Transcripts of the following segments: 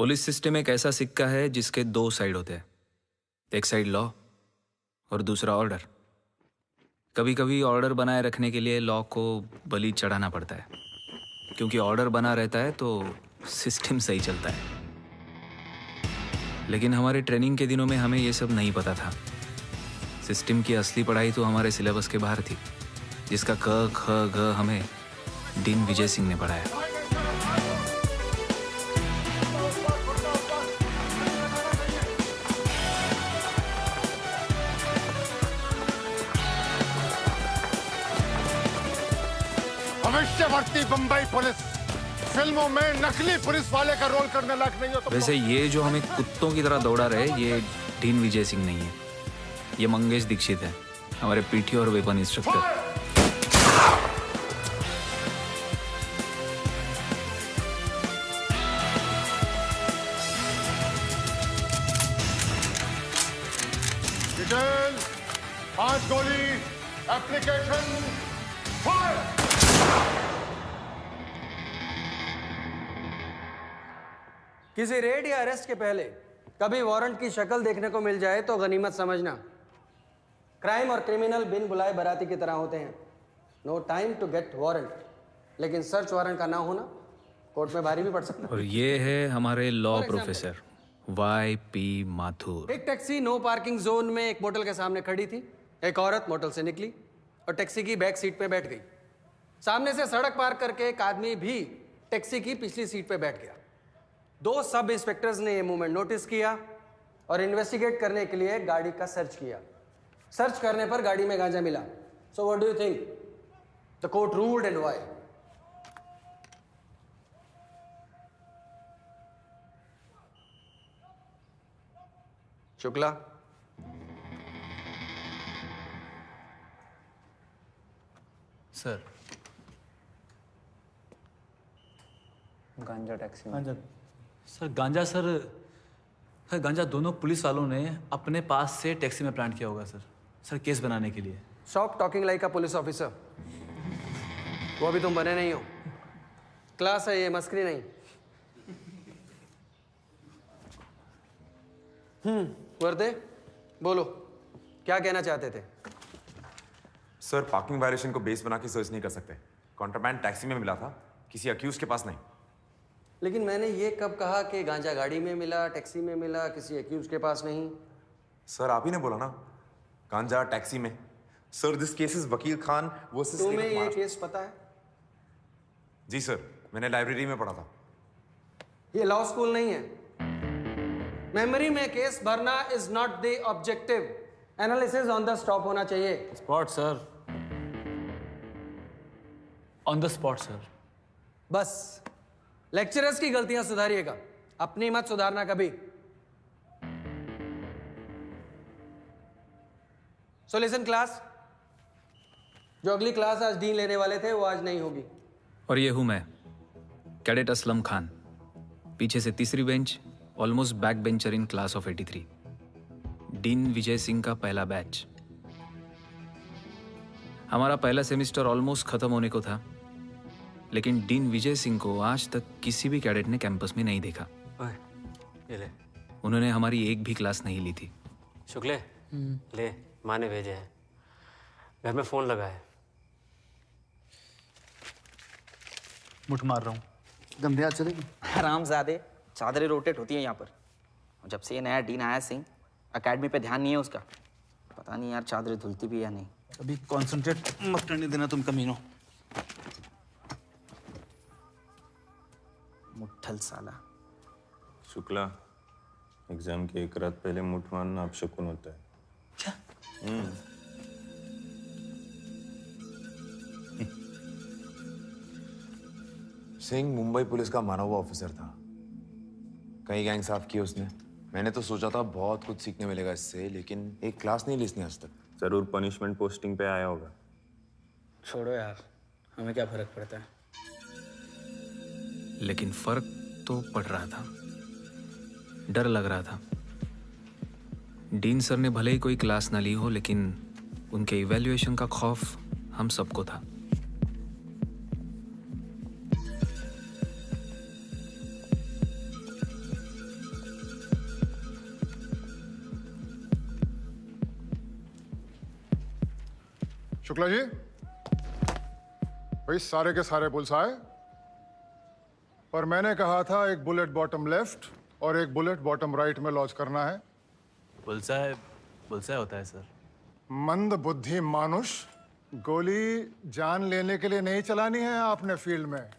Police system एक ऐसा सिक्का है जिसके दो साइड होते हैं, एक साइड लॉ और दूसरा ऑर्डर। कभी कभी ऑर्डर बनाए रखने के लिए लॉ को बलि चढ़ाना पड़ता है, क्योंकि ऑर्डर बना रहता है तो सिस्टम सही चलता है। लेकिन हमारे ट्रेनिंग के दिनों में हमें ये सब नहीं पता था। सिस्टम की असली पढ़ाई तो हमारे सिलेबस के बाहर थी, जिसका क ख ग हमें डीन विजय सिंह ने पढ़ाया। भविष्यवर्ती बंबई पुलिस फिल्मों में नकली पुलिस वाले का रोल करने लायक नहीं हो तो। वैसे ये जो हमें कुत्तों की तरह दौड़ा रहे, ये डीन विजय सिंह नहीं है, ये मंगेश दीक्षित है, हमारे पीटी और वेपन इंस्ट्रक्टर। डिटेल 5 गोली, एप्लीकेशन फायर। किसी रेड या अरेस्ट के पहले कभी वारंट की शक्ल देखने को मिल जाए तो गनीमत समझना। क्राइम और क्रिमिनल बिन बुलाए बराती की तरह होते हैं। No time to get warrant, लेकिन सर्च वारंट का ना होना कोर्ट में भारी भी पड़ सकता है। और ये है हमारे लॉ प्रोफेसर YP माथुर। एक टैक्सी नो पार्किंग जोन में एक मोटल के सामने खड़ी थी। एक औरत मोटल से निकली और टैक्सी की बैक सीट पे बैठ गई। सामने से सड़क पार करके एक आदमी भी टैक्सी की पिछली सीट पे बैठ गया। 2 सब इंस्पेक्टर्स ने ये मूवमेंट नोटिस किया और इन्वेस्टिगेट करने के लिए गाड़ी का सर्च किया। सर्च करने पर गाड़ी में गांजा मिला। So what do you think the court ruled and why? Shukla, sir. गांजा टैक्सी में। गांजा सर, गांजा सर गांजा दोनों पुलिस वालों ने अपने पास से टैक्सी में प्लांट किया होगा सर केस बनाने के लिए। स्टॉप टॉकिंग लाइक अ पुलिस ऑफिसर। वो अभी तुम बने नहीं हो। क्लास है ये, मस्करी नहीं। वर्दे, बोलो क्या कहना चाहते थे? सर, पार्किंग वायलेशन को बेस बना के सर्च नहीं कर सकते। कॉन्ट्राबैंड टैक्सी में मिला था, किसी अक्यूज के पास नहीं। लेकिन मैंने ये कब कहा कि गांजा गाड़ी में मिला, टैक्सी में मिला, किसी एक्यूज के पास नहीं? सर, आप ही ने बोला ना, गांजा टैक्सी में। सर, दिस केस इज वकील खान वर्सेस। तुम्हें ये केस पता है? जी सर, मैंने लाइब्रेरी में पढ़ा था। ये लॉ स्कूल नहीं है। मेमोरी में केस भरना is not the objective. Analysis on the stop होना चाहिए। Spot sir, on the spot sir. बस लेक्चरर्स की गलतियां सुधारिएगा, अपनी मत सुधारना कभी। सो लिसन क्लास, जो अगली क्लास आज डीन लेने वाले थे वो आज नहीं होगी। और ये हूं मैं, कैडेट असलम खान, पीछे से तीसरी bench, almost back bencher in class of 83। Dean Vijay Singh का पहला बैच। हमारा पहला सेमेस्टर ऑलमोस्ट खत्म होने को था, लेकिन डीन विजय सिंह को आज तक किसी भी कैडेट ने कैंपस में नहीं देखा। ये ले। उन्होंने हमारी एक भी क्लास नहीं ली थी। शुक्ले, ले, माँ ने भेजे हैं। घर में फोन लगा है। मुठ मार रहा हूँ। गंदे हाथ चलेगी। हरामजादे, चादरें रोटेट होती हैं यहाँ पर। और जब से ये नया डीन आया सिंह, एकेडमी पे ध्यान नहीं है उसका। पता नहीं यार चादरें धुलती भी या नहीं। अभी कंसंट्रेट मत करने देना तुम कमीनों। मुट्ठल साला। शुक्ला, एग्जाम के एक रात पहले मुठ मारना अपशकुन होता है। क्या? सिंह मुंबई पुलिस का माना हुआ ऑफिसर था। कई गैंग साफ किए उसने। मैंने तो सोचा था बहुत कुछ सीखने मिलेगा इससे, लेकिन एक क्लास नहीं ली इसने आज तक। जरूर पनिशमेंट पोस्टिंग पे आया होगा। छोड़ो यार, हमें क्या फर्क पड़ता है। लेकिन फर्क तो पड़ रहा था, डर लग रहा था। डीन सर ने भले ही कोई क्लास ना ली हो, लेकिन उनके इवैल्यूएशन का खौफ हम सबको था। शुक्ला जी, भाई सारे के सारे पुलिस आए, पर मैंने कहा था एक बुलेट बॉटम लेफ्ट और एक बुलेट बॉटम राइट में लॉन्च करना है। बुलसाय होता है सर। मंद बुद्धि मानुष, गोली जान लेने के लिए नहीं चलानी है आपने फील्ड में,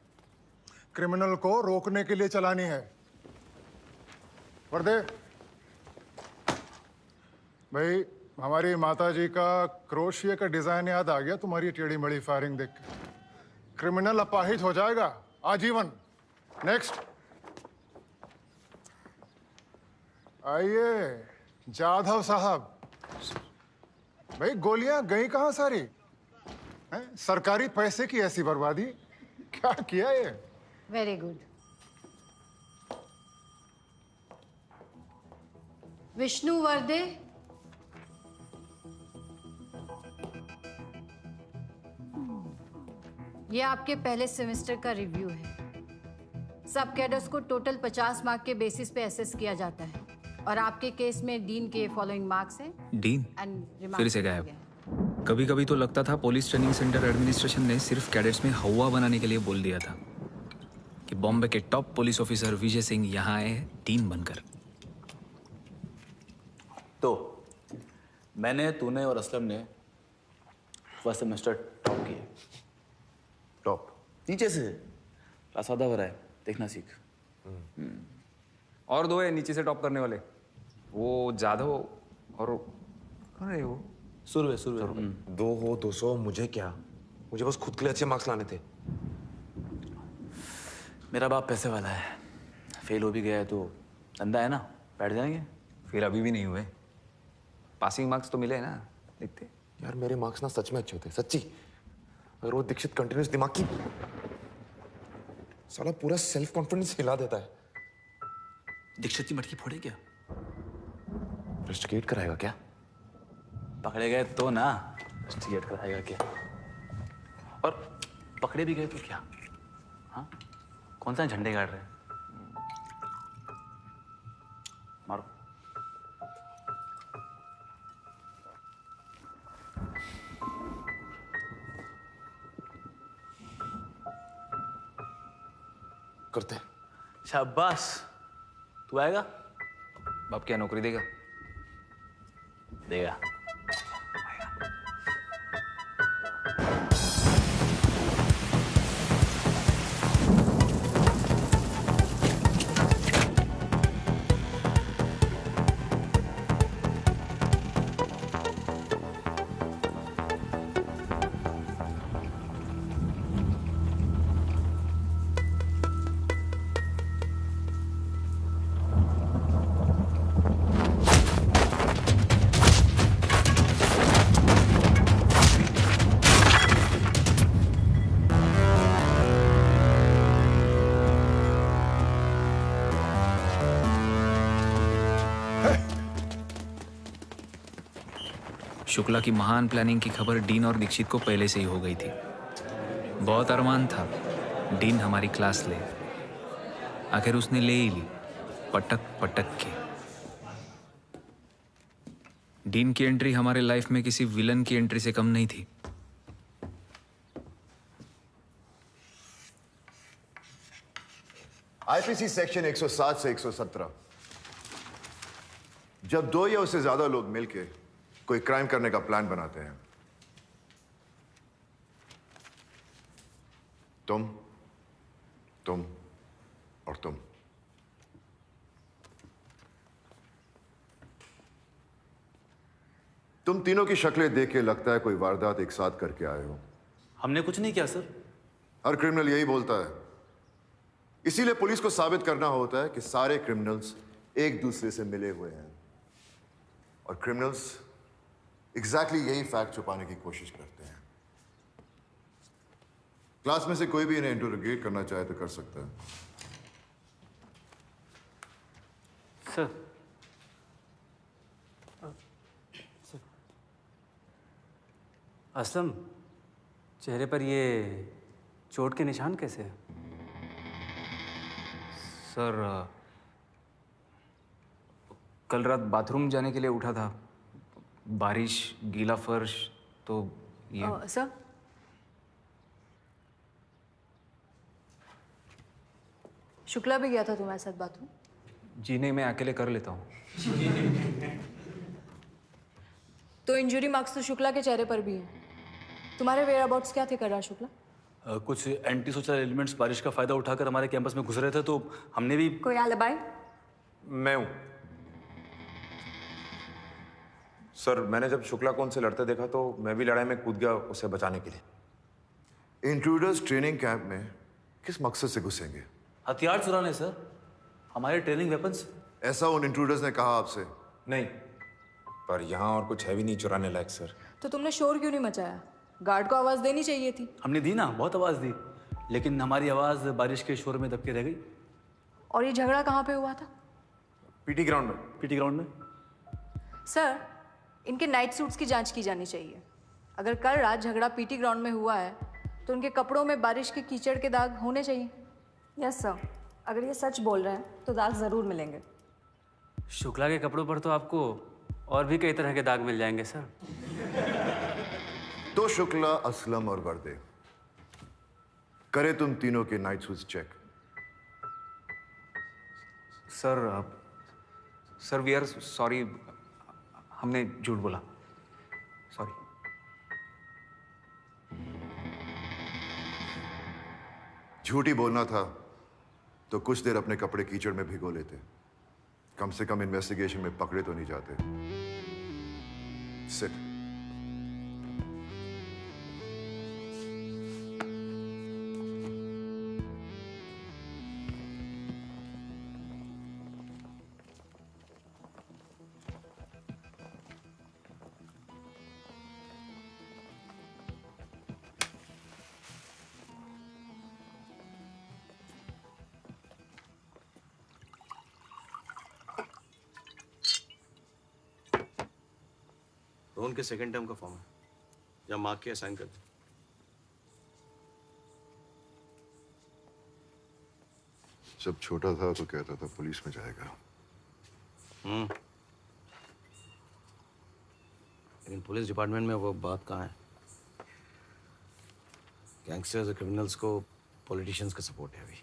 क्रिमिनल को रोकने के लिए चलानी है। वर्दे भाई, हमारी माताजी का क्रोशिया का डिजाइन याद आ गया तुम्हारी टेढ़ी मेढ़ी फायरिंग देख के। क्रिमिनल अपाहिज हो जाएगा आजीवन। नेक्स्ट आइए जाधव साहब। भाई गोलियां गई कहां सारी हैं? सरकारी पैसे की ऐसी बर्बादी, क्या किया ये? Very good. विष्णु वर्दे, ये आपके पहले सेमेस्टर का रिव्यू है। सब कैडर्स को टोटल 50 मार्क के बेसिस पे असेस किया जाता है और आपके केस में डीन के फॉलोइंग मार्क्स हैं। डीन एंड फिर से गायब। कभी कभी तो लगता था पुलिस ट्रेनिंग सेंटर एडमिनिस्ट्रेशन ने सिर्फ कैडेट्स में हवा बनाने के लिए बोल दिया था कि बॉम्बे के top police officer Vijay Singh यहाँ आए डीन बनकर। तो मैंने, तूने और असलम ने फर्स्ट सेमेस्टर टॉप किए। टॉप नीचे से क्लास आधा भरा है, देखना सीख। और दो है नीचे से टॉप करने वाले, वो जाधव और कौन है वो? सुरवे। 2 हो 200 मुझे क्या, मुझे बस खुद के लिए अच्छे मार्क्स लाने थे। मेरा बाप पैसे वाला है, फेल हो भी गया है तो धंधा है ना, बैठ जाएंगे। फिर अभी भी नहीं हुए, पासिंग मार्क्स तो मिले ना, देखते। यार मेरे मार्क्स ना सच में अच्छे होते, सच्ची। अगर वो दीक्षित कंटिन्यूस दिमाग की साला पूरा सेल्फ कॉन्फिडेंस हिला देता है। दीक्षित की मटकी फोड़े क्या? रस्टिकेट कराएगा क्या? पकड़े गए तो ना, रस्टिकेट कराएगा क्या? और पकड़े भी गए तो क्या? हाँ, कौन सा झंडे गाड़ रहे हैं? मारो। करते हैं। शाबाश। तू आएगा? बाप क्या नौकरी देगा? देगा। शुक्ला की महान प्लानिंग की खबर डीन और दीक्षित को पहले से ही हो गई थी। बहुत अरमान था डीन हमारी क्लास ले, आखिर उसने ले ही ली, पटक पटक के। डीन की एंट्री हमारे लाइफ में किसी विलन की एंट्री से कम नहीं थी। आईपीसी सेक्शन 107 से 117, जब 2 या उससे ज्यादा लोग मिलकर कोई क्राइम करने का प्लान बनाते हैं, तुम और तुम तीनों की शक्लें देख के लगता है कोई वारदात एक साथ करके आए हो। हमने कुछ नहीं किया सर। हर क्रिमिनल यही बोलता है, इसीलिए पुलिस को साबित करना होता है कि सारे क्रिमिनल्स एक दूसरे से मिले हुए हैं, और क्रिमिनल्स एग्जैक्टली यही फैक्ट छुपाने की कोशिश करते हैं। क्लास में से कोई भी इन्हें इंटरोगेट करना चाहे तो कर सकता है। सर, असलम, चेहरे पर ये चोट के निशान कैसे हैं? सर, कल रात बाथरूम जाने के लिए उठा था, बारिश, गीला फर्श, तो ये सर, शुक्ला भी गया था तुम्हारे साथ बाथरूम? जी नहीं, मैं अकेले कर लेता हूँ। तो इंजरी मार्क्स तो शुक्ला के चेहरे पर भी हैं। तुम्हारे वेयर अबाउट्स क्या थे कर रहा शुक्ला? कुछ एंटी सोशल एलिमेंट्स बारिश का फायदा उठाकर हमारे कैंपस में घुस रहे थे, तो हमने भी। कोई आलिबाई? मैं हूं सर। मैंने जब शुक्ला को उनसे लड़ते देखा तो मैं भी लड़ाई में कूद गया उसे बचाने के लिए। इंट्रूडर्स ट्रेनिंग कैंप में किस मकसद से घुसेंगे? हथियार चुराने सर, हमारे ट्रेनिंग वेपन्स। ऐसा उन इंट्रूडर्स ने कहा आपसे? नहीं, पर यहाँ और कुछ है भी नहीं चुराने लायक सर। तो तुमने शोर क्यों नहीं मचाया? गार्ड को आवाज देनी चाहिए थी। हमने दी ना, बहुत आवाज दी, लेकिन हमारी आवाज बारिश के शोर में दबके रह गई। और ये झगड़ा कहाँ पे हुआ था? पीटी ग्राउंड में। पीटी ग्राउंड में? सर, इनके नाइट सूट्स की जांच की जानी चाहिए। अगर कल रात झगड़ा पीटी ग्राउंड में हुआ है तो उनके कपड़ों में बारिश के कीचड़ के दाग होने चाहिए। यस सर, अगर ये सच बोल रहे हैं तो दाग जरूर मिलेंगे। शुक्ला के कपड़ों पर तो आपको और भी कई तरह के दाग मिल जाएंगे सर। तो शुक्ला, असलम और वर्दे, करे तुम तीनों के night suits check. Sir we are sorry, हमने झूठ बोला, सॉरी। झूठ ही बोलना था तो कुछ देर अपने कपड़े कीचड़ में भिगो लेते। कम से कम इन्वेस्टिगेशन में पकड़े तो नहीं जाते। सिट। रोहन के सेकंड टर्म का फॉर्म है, या मार्क के साइन कर दे। जब छोटा था तो कहता था पुलिस में जाएगा। लेकिन पुलिस डिपार्टमेंट में वो बात कहाँ है? गैंगस्टर्स और क्रिमिनल्स को पॉलिटिशियंस का सपोर्ट है अभी।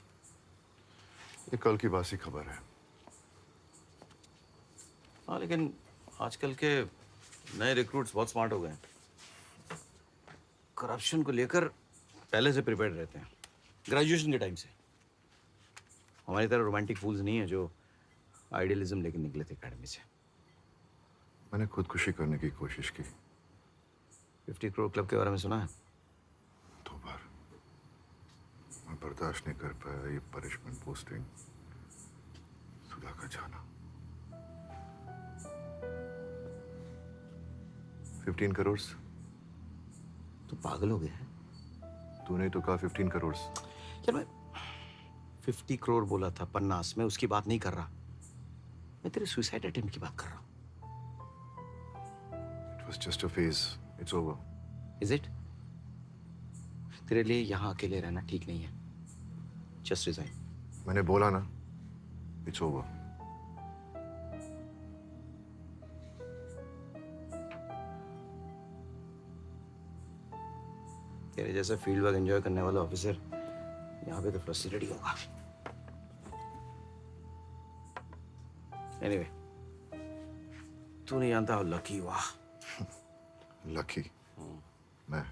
ये कल की बासी खबर है। हाँ, लेकिन आजकल के नए रिक्रूट्स बहुत स्मार्ट हो गए हैं। करप्शन को लेकर पहले से प्रिपेयर्ड रहते हैं, ग्रेजुएशन के टाइम से। हमारी तरह रोमांटिक फूल्स नहीं है जो आइडियलिज्म लेके निकले थे एकेडमी से। मैंने खुदकुशी करने की कोशिश की। 50 करोड़ क्लब के बारे में सुना है? 2 बार। मैं बर्दाश्त नहीं कर पाया ये पनिशमेंट पोस्टिंग, सुधा का जाना। 15 करोड़। तो पागल हो गया है? तूने तो कहा 15 करोड़। यार मैं 50 करोड़ बोला था 50, मैं उसकी बात नहीं कर रहा। मैं तेरे सुसाइड अटेम्प्ट की बात कर रहा हूँ। It was just a phase. It's over. Is it? तेरे लिए यहाँ अकेले रहना ठीक नहीं है। Just resign. मैंने बोला ना, it's over. तेरे जैसा फील्ड वर्क एंजॉय करने वाला ऑफिसर यहाँ पे तो फ्रस्ट्रेटेड ही होगा। Anyway, तू नहीं जानता how lucky हुआ। लकी? मैं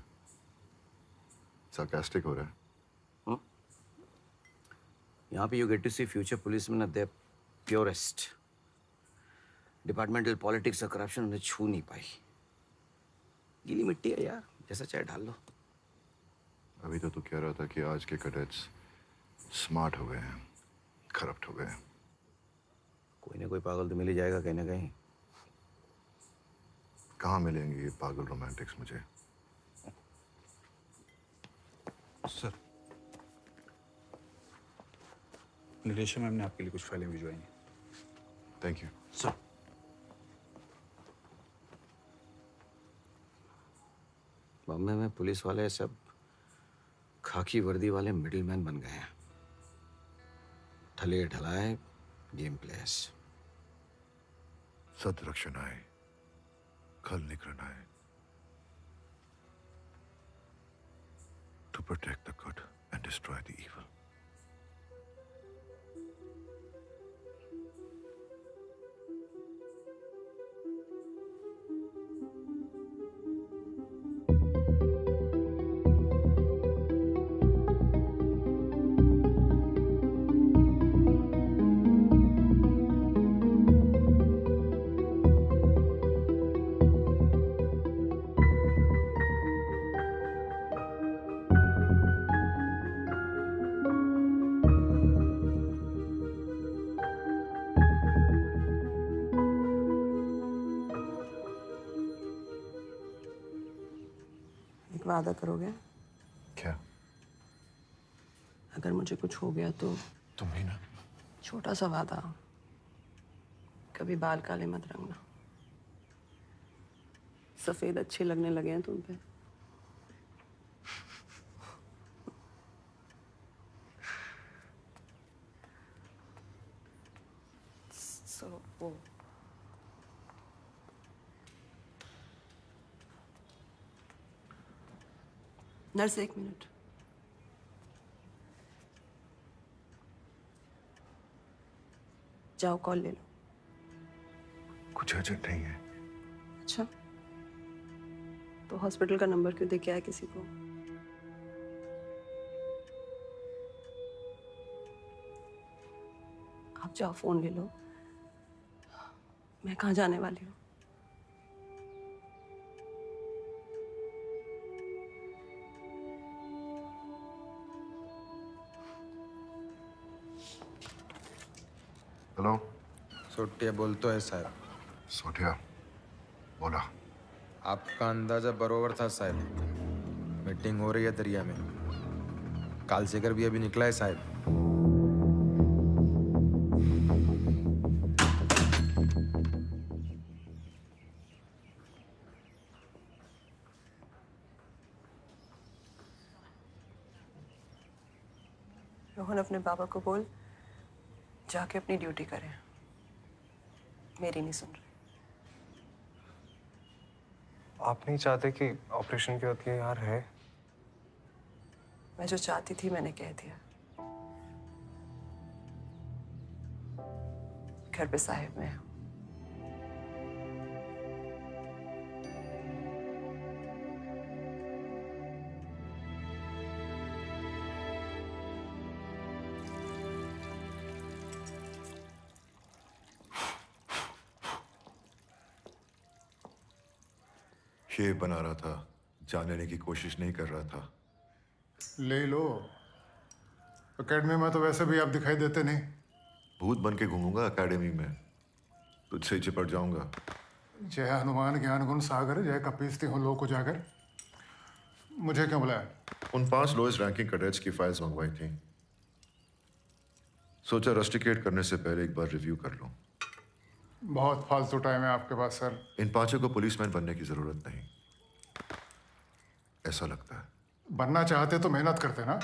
sarcastic हो रहा है? यहाँ पे you get to see future policemen at their purest. Departmental politics और करप्शन उन्हें छू नहीं पाई। गीली मिट्टी है यार, जैसा चाहे डाल लो। अभी तो तू कह रहा था कि आज के कैडेट्स स्मार्ट हो गए हैं, करप्ट हो गए हैं। कोई ना कोई पागल तो मिल ही जाएगा कहीं ना कहीं। कहाँ मिलेंगे ये पागल रोमांटिक्स मुझे? सर, निलेशा मैम ने आपके लिए कुछ फाइलें भिजवाई हैं। Thank you sir. बॉम्बे में पुलिस वाले सब खाकी वर्दी वाले मिडिलमैन बन गए हैं। ठले ढलाए गेम प्लेयर्स। सत रक्षणाय, खल निकरणाय। protect the good and destroy the evil. एक वादा करोगे? क्या? अगर मुझे कुछ हो गया तो? तुम ही ना। छोटा सा वादा, कभी बाल काले मत रंगना। सफेद अच्छे लगने लगे हैं तुम पे। वो नर्स, एक मिनट। जाओ कॉल ले लो। कुछ अर्जेंट नहीं है। अच्छा, तो हॉस्पिटल का नंबर क्यों दे के आया किसी को? आप जाओ फोन ले लो। मैं कहाँ जाने वाली हूँ? हेलो। सोटिया बोलतो है साहब। सोटिया बोला। आपका अंदाजा बरोबर था साहब। मीटिंग हो रही है दरिया में। कालसेकर भी अभी निकला है साहब। रोहन, अपने बाबा को बोल जाके अपनी ड्यूटी करें। मेरी नहीं सुन रहे। आप नहीं चाहते कि ऑपरेशन के वक्त ये यार है? मैं जो चाहती थी मैंने कह दिया। घर पे साहिब में हूँ। ये बना रहा था, जान लेने की कोशिश नहीं कर रहा था। ले लो। एकेडमी में तो वैसे भी आप दिखाई देते नहीं। भूत बन के घूमूंगा एकेडमी में, तुझसे ही चिपट जाऊंगा। जय हनुमान ज्ञान गुण सागर, जय कपीसती हूँ लोक उजागर। मुझे क्यों बुलाया? उन 5 लोएस्ट रैंकिंग कैडेट्स की फाइल्स मंगवाई थी। सोचा रस्टिकेट करने से पहले एक बार रिव्यू कर लूं। बहुत फालतू टाइम है आपके पास सर। इन 5 को पुलिसमैन बनने की जरूरत नहीं, ऐसा लगता है। बनना चाहते तो मेहनत करते ना,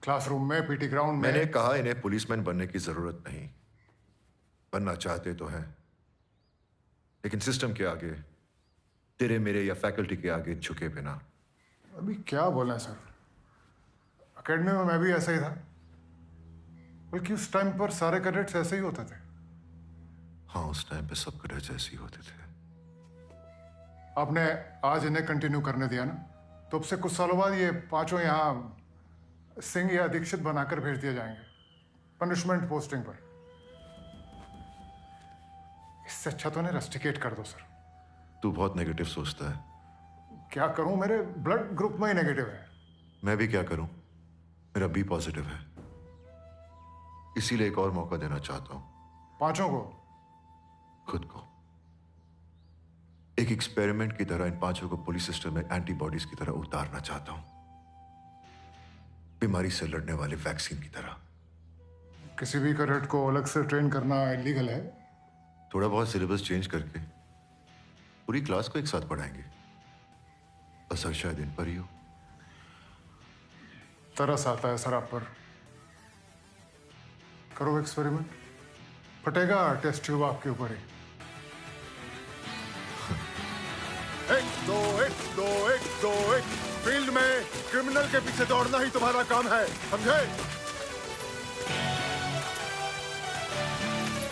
क्लासरूम में, पीटी ग्राउंड में। मैंने कहा इन्हें पुलिसमैन बनने की जरूरत नहीं। बनना चाहते तो हैं, लेकिन सिस्टम के आगे, तेरे मेरे या फैकल्टी के आगे झुके बिना। अभी क्या बोला सर, एकेडमी में मैं भी ऐसा ही था, बल्कि उस टाइम पर सारे कैडेट्स ऐसे ही होते थे। हाँ, उस टाइम पे सब कैडेट्स ऐसे ही होते थे। आपने आज इन्हें कंटिन्यू करने दिया ना, तो अब से कुछ सालों बाद ये 5 यहाँ सिंह या दीक्षित बनाकर भेज दिए जाएंगे पनिशमेंट पोस्टिंग पर। इससे अच्छा तो इन्हें रस्टिकेट कर दो सर। तू बहुत नेगेटिव सोचता है। क्या करूं, मेरे ब्लड ग्रुप में ही नेगेटिव है। मैं भी क्या करूं, मेरा बी पॉजिटिव है। इसीलिए एक और मौका देना चाहता हूं। 5 को? खुद को। एक एक्सपेरिमेंट की तरह इन 5 को पुलिस सिस्टम में एंटीबॉडीज की तरह उतारना चाहता हूं, बीमारी से लड़ने वाले वैक्सीन की तरह। किसी भी कैडेट को अलग से ट्रेन करना इलीगल है। थोड़ा बहुत सिलेबस चेंज करके पूरी क्लास को एक साथ पढ़ाएंगे। असर शायद इन पर ही हो। तरस आता है सर आप पर। करो एक्सपेरिमेंट, फटेगा टेस्ट ट्यूब आपके ऊपर ही। 1 2 1 2 1 2 1 फील्ड में क्रिमिनल के पीछे दौड़ना ही तुम्हारा काम है, समझे?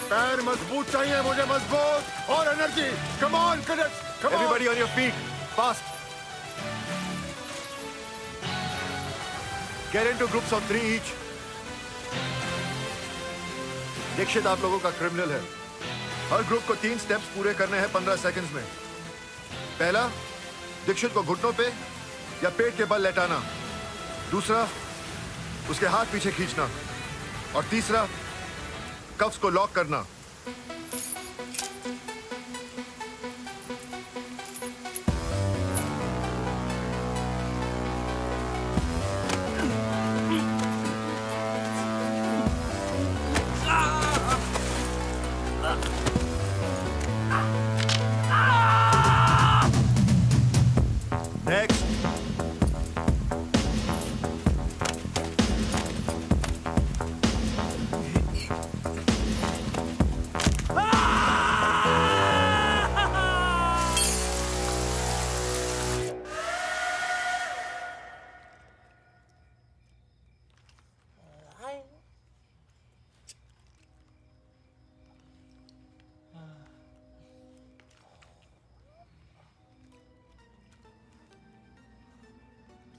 पैर मजबूत चाहिए मुझे, मजबूत और energy. Come on cadets, come on. Everybody on your feet, fast. Get into groups of 3 each. Dikshit आप लोगों का क्रिमिनल है। हर ग्रुप को 3 स्टेप्स पूरे करने हैं 15 सेकंड्स में। पहला, दीक्षित को घुटनों पे या पेट के बल लेटाना। दूसरा, उसके हाथ पीछे खींचना। और तीसरा, कफ्स को लॉक करना।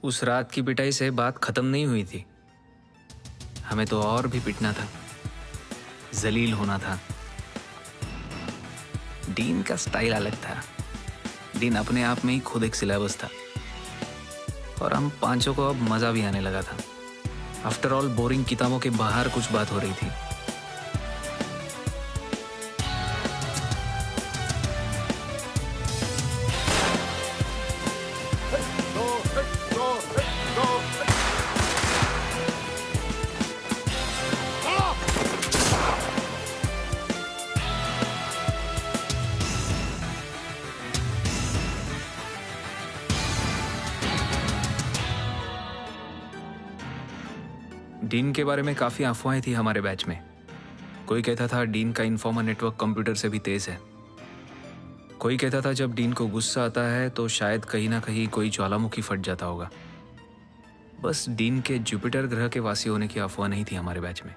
उस रात की पिटाई से बात खत्म नहीं हुई थी। हमें तो और भी पिटना था, जलील होना था। डीन का स्टाइल अलग था। डीन अपने आप में ही खुद एक सिलेबस था और हम पांचों को अब मजा भी आने लगा था। आफ्टर ऑल बोरिंग किताबों के बाहर कुछ बात हो रही थी। डीन के बारे में काफी अफवाहें थी हमारे बैच में। कोई कहता था डीन का इन्फॉर्मर नेटवर्क कंप्यूटर से भी तेज है। कोई कहता था जब डीन को गुस्सा आता है तो शायद कहीं ना कहीं कोई ज्वालामुखी फट जाता होगा। बस डीन के जुपिटर ग्रह के वासी होने की अफवाह नहीं थी हमारे बैच में।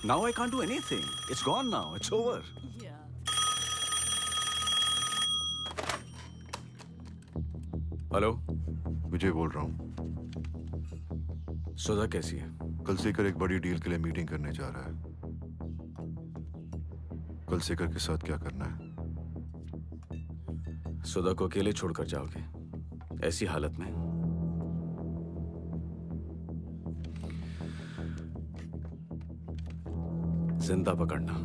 Now I can't do anything. It's gone now. It's over. Hello, Vijay बोल रहा हूँ। सुधा कैसी है? कल सेकर एक बड़ी डील के लिए मीटिंग करने जा रहा है। कल सेकर के साथ क्या करना है? सुधा को अकेले छोड़कर जाओगे ऐसी हालत में? जिंदा पकड़ना।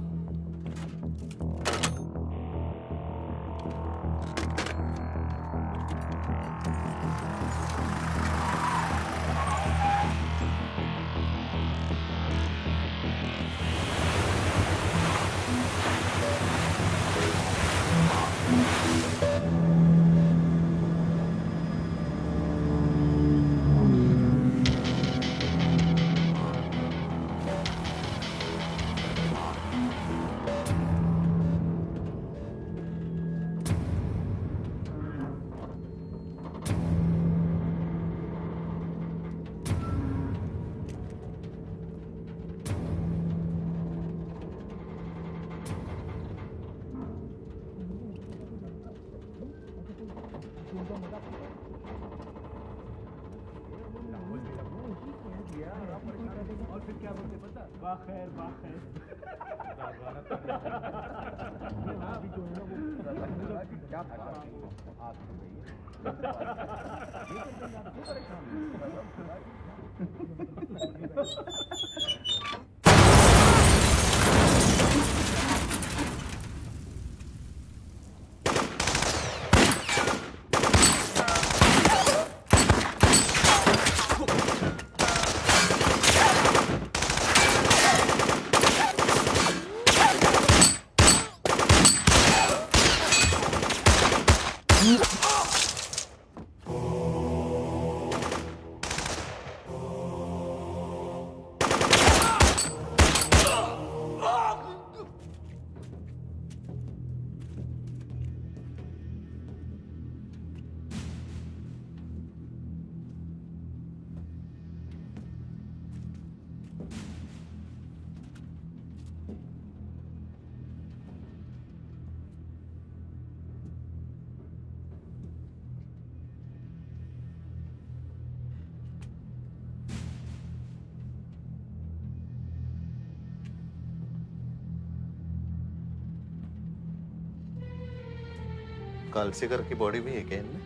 कालसेकर की बॉडी भी है क्या इनमें?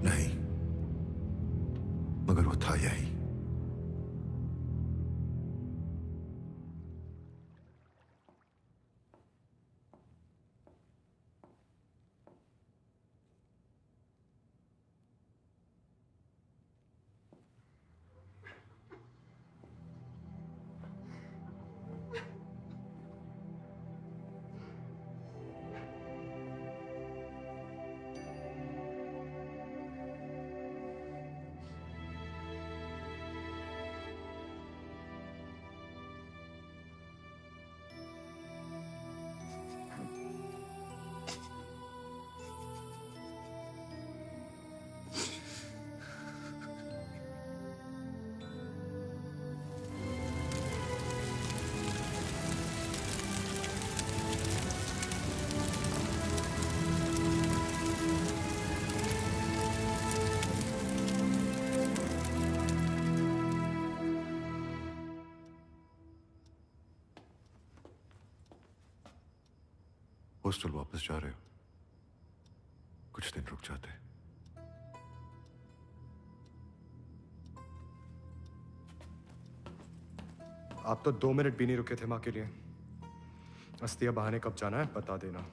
नहीं, मगर वो था यही। हॉस्टल वापस जा रहे हो? कुछ दिन रुक जाते। आप तो 2 मिनट भी नहीं रुके थे माँ के लिए। अस्तिया बहाने कब जाना है बता देना।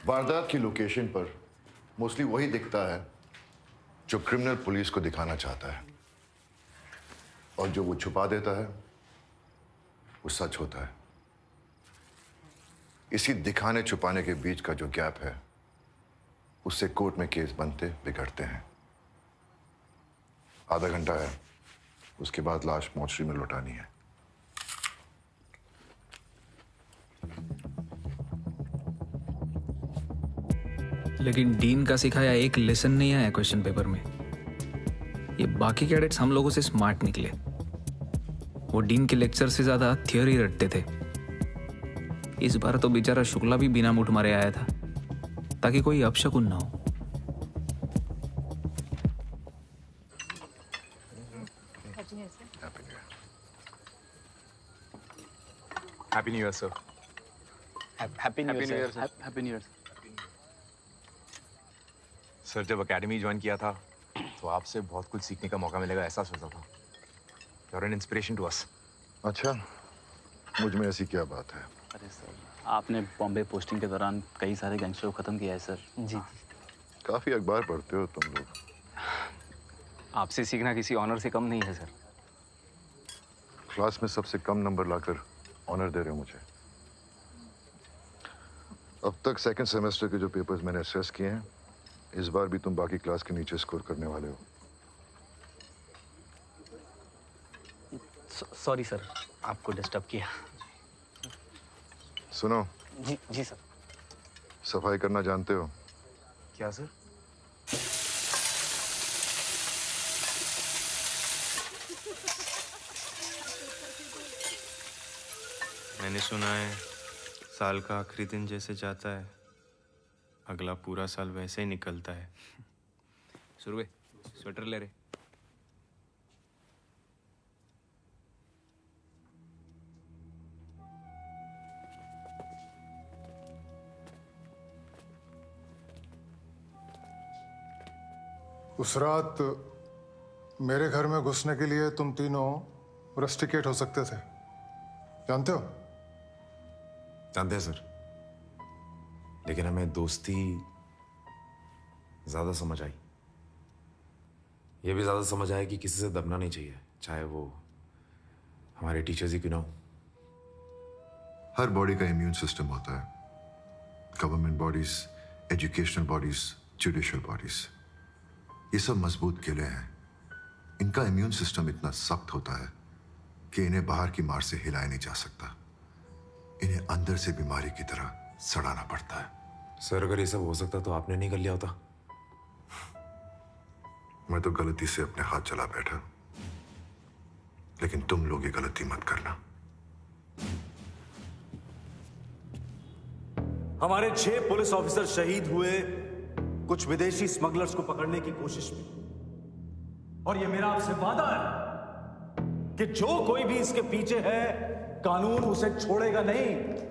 वारदात की लोकेशन पर मोस्टली वही दिखता है जो क्रिमिनल पुलिस को दिखाना चाहता है, और जो वो छुपा देता है वो सच होता है। इसी दिखाने छुपाने के बीच का जो गैप है उससे कोर्ट में केस बनते बिगड़ते हैं। आधा घंटा है, उसके बाद लाश मोर्चरी में लौटानी है। लेकिन डीन का सिखाया एक लेसन नहीं आया क्वेश्चन पेपर में। ये बाकी कैडेट्स हम लोगों से स्मार्ट निकले। वो डीन के लेक्चर से ज्यादा थियोरी रटते थे। इस बार तो बेचारा शुक्ला भी बिना मुठ मारे आया था ताकि कोई अपशकुन ना हो। Happy new year sir. Happy new year sir. Happy new year sir. जब एकेडमी ज्वाइन किया था तो आपसे बहुत कुछ सीखने का मौका मिलेगा ऐसा सोचा था। You are an inspiration to us. अच्छा, मुझ में ऐसी क्या बात है? अरे सर, आपने बॉम्बे पोस्टिंग के दौरान कई सारे गैंगस्टर को खत्म किया है सर। जी काफी अखबार पढ़ते हो तुम लोग। आपसे सीखना किसी ऑनर से कम नहीं है सर। क्लास में सबसे कम नंबर लाकर ऑनर दे रहे हो मुझे। अब तक सेकंड सेमेस्टर के जो पेपर्स मैंने असेस किए हैं, इस बार भी तुम बाकी क्लास के नीचे स्कोर करने वाले हो। सॉरी सर, आपको डिस्टर्ब किया। सुनो। जी जी सर। सफाई करना जानते हो? क्या सर? मैंने सुना है साल का आखिरी दिन जैसे जाता है, अगला पूरा साल वैसे ही निकलता है। सुरवे, स्वेटर ले रे। उस रात मेरे घर में घुसने के लिए तुम तीनों रस्टिकेट हो सकते थे, जानते हो? जानते हैं सर, लेकिन हमें दोस्ती ज्यादा समझ आई। ये भी ज्यादा समझ आया कि किसी से दबना नहीं चाहिए, चाहे वो हमारे टीचर्स ही क्यों ना हो। हर बॉडी का इम्यून सिस्टम होता है। Government bodies, educational bodies, judicial bodies, ये सब मजबूत किले हैं। इनका इम्यून सिस्टम इतना सख्त होता है कि इन्हें बाहर की मार से हिलाया नहीं जा सकता। इन्हें अंदर से बीमारी की तरह सड़ाना पड़ता है। सर, अगर ये सब हो सकता तो आपने नहीं कर लिया होता। मैं तो गलती से अपने हाथ चला बैठा, लेकिन तुम लोग ये गलती मत करना। हमारे 6 पुलिस ऑफिसर शहीद हुए कुछ विदेशी स्मगलर्स को पकड़ने की कोशिश में, और ये मेरा आपसे वादा है कि जो कोई भी इसके पीछे है, कानून उसे छोड़ेगा नहीं।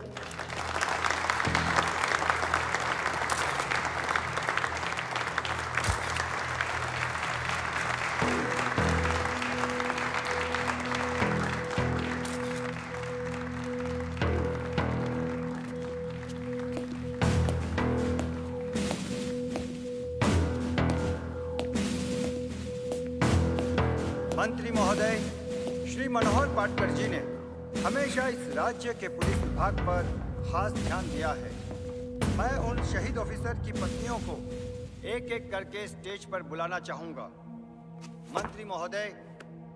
मंत्री महोदय श्री मनोहर पाटकर जी ने हमेशा इस राज्य के पुलिस विभाग पर खास ध्यान दिया है। मैं उन शहीद ऑफिसर की पत्नियों को एक एक करके स्टेज पर बुलाना चाहूंगा। मंत्री महोदय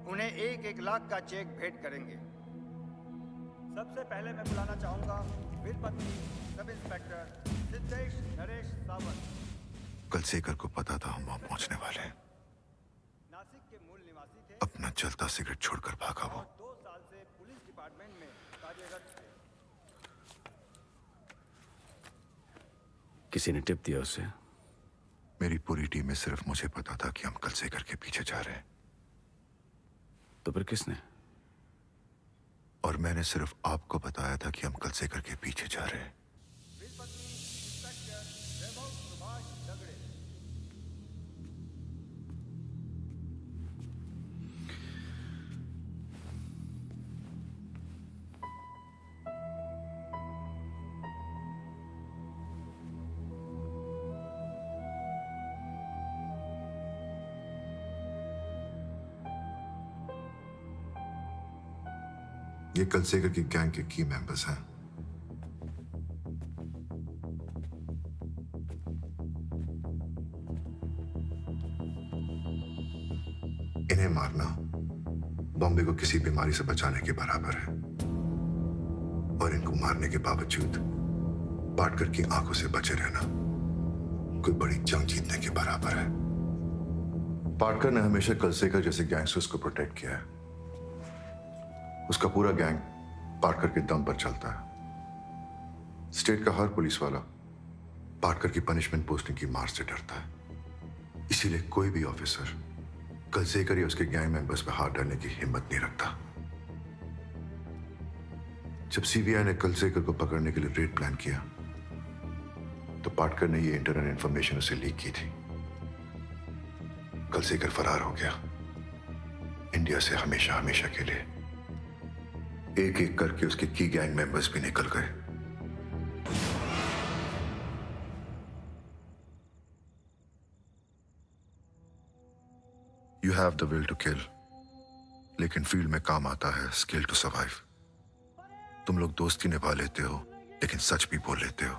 उन्हें 1-1 लाख का चेक भेंट करेंगे। सबसे पहले मैं बुलाना चाहूंगा वीरपत्नी सब इंस्पेक्टर सिद्धेश नरेश सावंत। कल शेखर को पता था हम वहां पहुंचने वाले हैं। नासिक के मूल निवासी थे। अपना जलता सिगरेट छोड़कर भागा वो। 2 साल से पुलिस डिपार्टमेंट में कार्यरत थे। किसी ने टिप दिया उसे? मेरी पूरी टीम में सिर्फ मुझे पता था कि हम कल शेखर के पीछे जा रहे हैं। तो फिर किसने? और मैंने सिर्फ आपको बताया था कि हम कल शेखर के पीछे जा रहे हैं। ये कल शेखर की गैंग के की मेंबर्स हैं। इन्हें मारना बॉम्बे को किसी बीमारी से बचाने के बराबर है, और इनको मारने के बावजूद पाटकर की आंखों से बचे रहना कोई बड़ी जंग जीतने के बराबर है। पाटकर ने हमेशा कल शेखर जैसे गैंगस्टर्स को प्रोटेक्ट किया है। उसका पूरा गैंग पाटकर के दम पर चलता है। स्टेट का हर पुलिस वाला पाटकर की पनिशमेंट पोस्टिंग की मार से डरता है। इसीलिए कोई भी ऑफिसर कल शेखर या उसके गैंग मेंबर्स पर हाथ डालने की हिम्मत नहीं रखता। जब सीबीआई ने कल शेखर को पकड़ने के लिए रेड प्लान किया, तो पाटकर ने ये इंटरनल इंफॉर्मेशन उसे लीक की थी। कल शेखर फरार हो गया इंडिया से हमेशा हमेशा के लिए। एक एक करके उसके की गैंग मेंबर्स भी निकल गए। You have the will to kill, लेकिन फील्ड में काम आता है स्किल टू सर्वाइव। तुम लोग दोस्ती निभा लेते हो, लेकिन सच भी बोल लेते हो।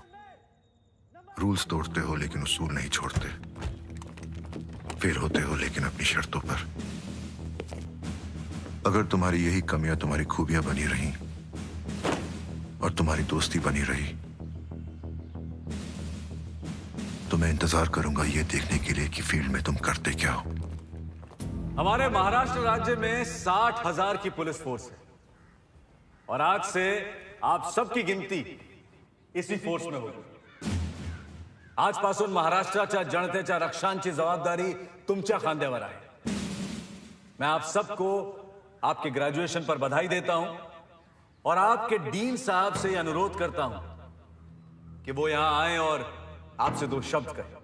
रूल्स तोड़ते हो लेकिन उसूल नहीं छोड़ते। फेल होते हो लेकिन अपनी शर्तों पर। अगर तुम्हारी यही कमियां तुम्हारी खूबियां बनी रही और तुम्हारी दोस्ती बनी रही तो मैं इंतजार करूंगा ये देखने के लिए कि फील्ड में तुम करते क्या हो। हमारे महाराष्ट्र राज्य में 60,000 की पुलिस फोर्स है और आज से आप सबकी गिनती इसी फोर्स में होगी। आजपासून महाराष्ट्राच्या जनतेच्या रक्षांची जबाबदारी तुमच्या खांद्यावर आहे। मैं आप सबको आपके ग्रेजुएशन पर बधाई देता हूं और आपके डीन साहब से यह अनुरोध करता हूं कि वो यहां आए और आपसे 2 शब्द कहें।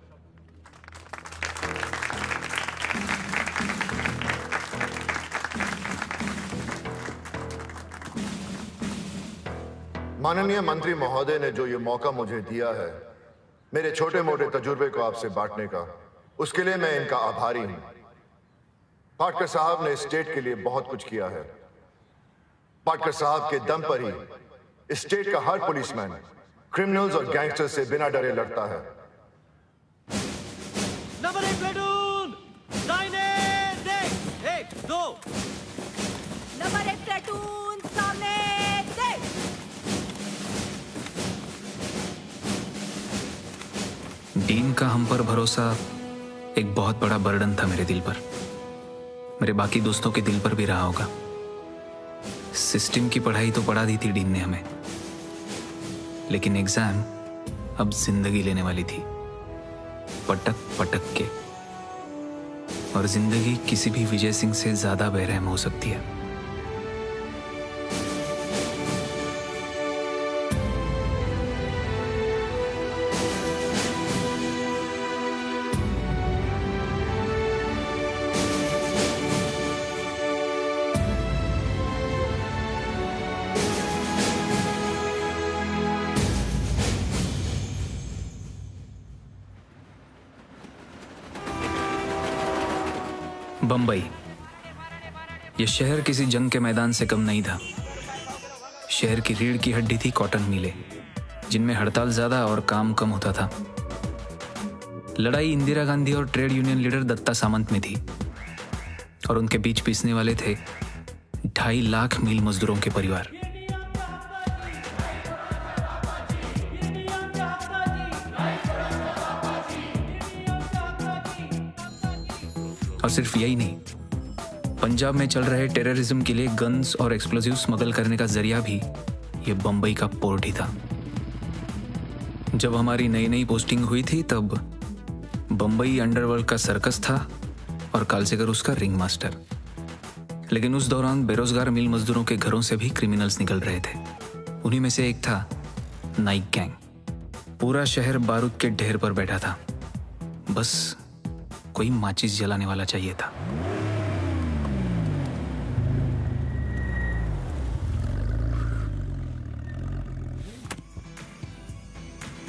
माननीय मंत्री महोदय ने जो ये मौका मुझे दिया है मेरे छोटे मोटे तजुर्बे को आपसे बांटने का, उसके लिए मैं इनका आभारी हूं। पाटकर साहब ने स्टेट के लिए बहुत कुछ किया है। पाटकर साहब के दम पर ही स्टेट का हर पुलिसमैन क्रिमिनल्स और गैंगस्टर्स से बिना डरे लड़ता है। Number 1 platoon line 1 2 number 1 platoon सामने देख। डीन का हम पर भरोसा एक बहुत बड़ा बर्डन था मेरे दिल पर, मेरे बाकी दोस्तों के दिल पर भी रहा होगा। सिस्टम की पढ़ाई तो पढ़ा दी थी डीन ने हमें, लेकिन एग्जाम अब जिंदगी लेने वाली थी, पटक पटक के। और जिंदगी किसी भी विजय सिंह से ज्यादा बेरहम हो सकती है। बंबई, यह शहर किसी जंग के मैदान से कम नहीं था। शहर की रीढ़ की हड्डी थी कॉटन मिलें, जिनमें हड़ताल ज्यादा और काम कम होता था। लड़ाई इंदिरा गांधी और ट्रेड यूनियन लीडर दत्ता सामंत में थी और उनके बीच पीसने वाले थे 2.5 लाख मिल मजदूरों के परिवार। और सिर्फ यही नहीं, पंजाब में चल रहे टेररिज्म के लिए गन्स और एक्सप्लोजिव स्मगल करने का जरिया भी ये बंबई का पोर्ट ही था। जब हमारी नई नई पोस्टिंग हुई थी तब बंबई अंडरवर्ल्ड का सर्कस था और कालसेकर उसका रिंग मास्टर। लेकिन उस दौरान बेरोजगार मिल मजदूरों के घरों से भी क्रिमिनल्स निकल रहे थे। उन्हीं में से एक था नाइक गैंग। पूरा शहर बारूद के ढेर पर बैठा था, बस कोई माचिस जलाने वाला चाहिए था।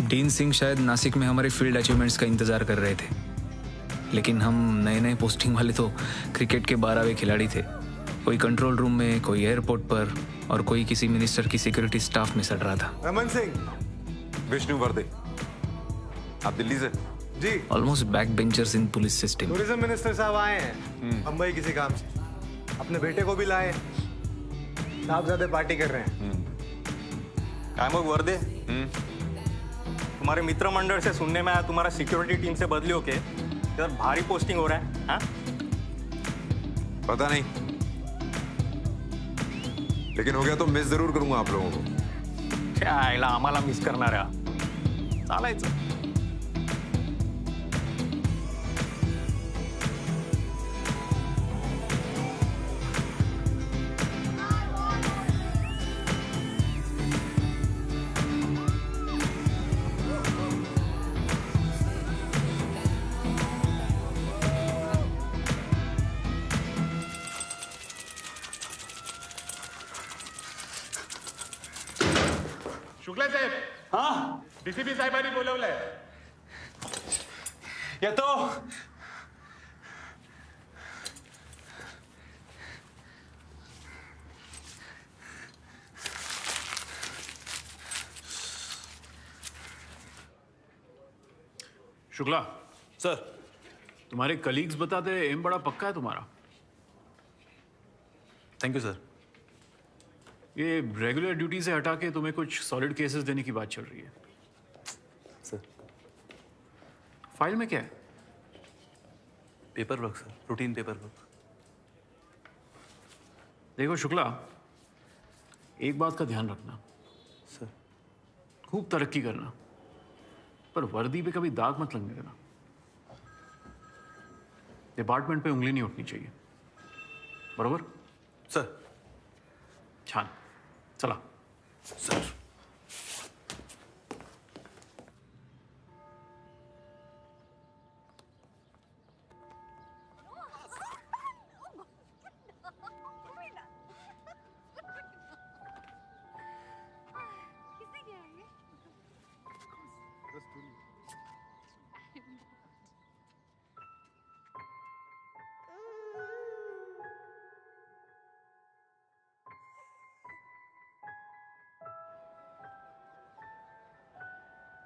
डीन सिंह शायद नासिक में हमारे फील्ड अचीवमेंट्स का इंतजार कर रहे थे, लेकिन हम नए नए पोस्टिंग वाले तो क्रिकेट के 12वें खिलाड़ी थे। कोई कंट्रोल रूम में, कोई एयरपोर्ट पर और कोई किसी मिनिस्टर की सिक्योरिटी स्टाफ में सड़ रहा था। रमन सिंह, विष्णु वर्दे, आप दिल्ली से? जी। ऑलमोस्ट बैक बेंचर्स इन पुलिस सिस्टम। टूरिज्म मिनिस्टर साहब आए हैं बम्बई किसी काम से, अपने बेटे को भी लाए। साहबजादे पार्टी कर रहे हैं। काय मग वर्दे, तुम्हारे मित्र मंडल से सुनने में आया तुम्हारा सिक्योरिटी टीम से बदली होके इधर भारी पोस्टिंग हो रहा है। हाँ? पता नहीं, लेकिन हो गया तो मिस जरूर करूंगा आप लोगों को। क्या आयला आम्हाला मिस करणाऱ्या, चालायचं। शुक्ला साहेब, हाँ डीसीपी साहेबांनी बोलवलंय. येतो. शुक्ला सर, तुम्हारे कलीग्स बताते हैं एम बड़ा पक्का है तुम्हारा। Thank you sir. ये रेगुलर ड्यूटी से हटा के तुम्हें कुछ सॉलिड केसेस देने की बात चल रही है। सर, फाइल में क्या है? Paper work sir, routine paper work. देखो शुक्ला, एक बात का ध्यान रखना सर। खूब तरक्की करना, पर वर्दी पे कभी दाग मत लगने देना। डिपार्टमेंट पे उंगली नहीं उठनी चाहिए, बरोबर? सर। छान, चला। सर।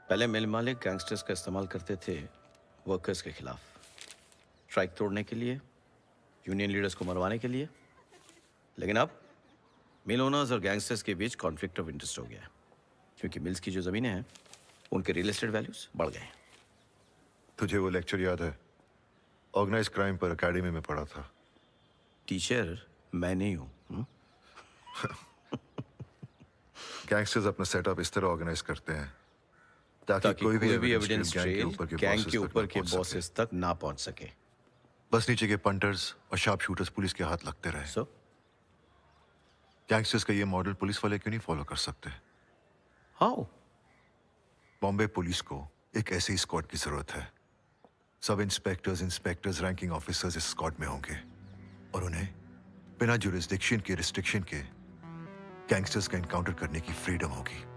पहले मिल मालिक गैंगस्टर्स का इस्तेमाल करते थे वर्कर्स के खिलाफ, स्ट्राइक तोड़ने के लिए, यूनियन लीडर्स को मरवाने के लिए। लेकिन अब मिल ओनर्स और गैंगस्टर्स के बीच कॉन्फ्लिक्ट ऑफ इंटरेस्ट हो गया है, क्योंकि मिल्स की जो ज़मीनें हैं उनके रियल एस्टेट वैल्यूज बढ़ गए हैं। तुझे वो लेक्चर याद है? ऑर्गेनाइज क्राइम पर एकेडमी में पढ़ा था। टीचर मैं नहीं हूँ। गैंगस्टर्स अपना सेटअप इस तरह ऑर्गेनाइज करते हैं ताकि कोई भी एविडेंस गैंग के ऊपर के बॉसेस तक ना पहुंच सके। बस नीचे के पंटर्स और शार्प शूटर्स पुलिस के हाथ लगते रहे। गैंगस्टर्स का ये मॉडल पुलिस वाले क्यों नहीं फॉलो कर सकते? हाउ? बॉम्बे पुलिस को एक ऐसे स्क्वाड की जरूरत है। सब इंस्पेक्टर्स, रैंकिंग ऑफिसर्स इस स्क्वाड में होंगे और उन्हें बिना जुरिस्डिक्शन के, रिस्ट्रिक्शन के गैंगस्टर्स का एनकाउंटर करने की फ्रीडम होगी।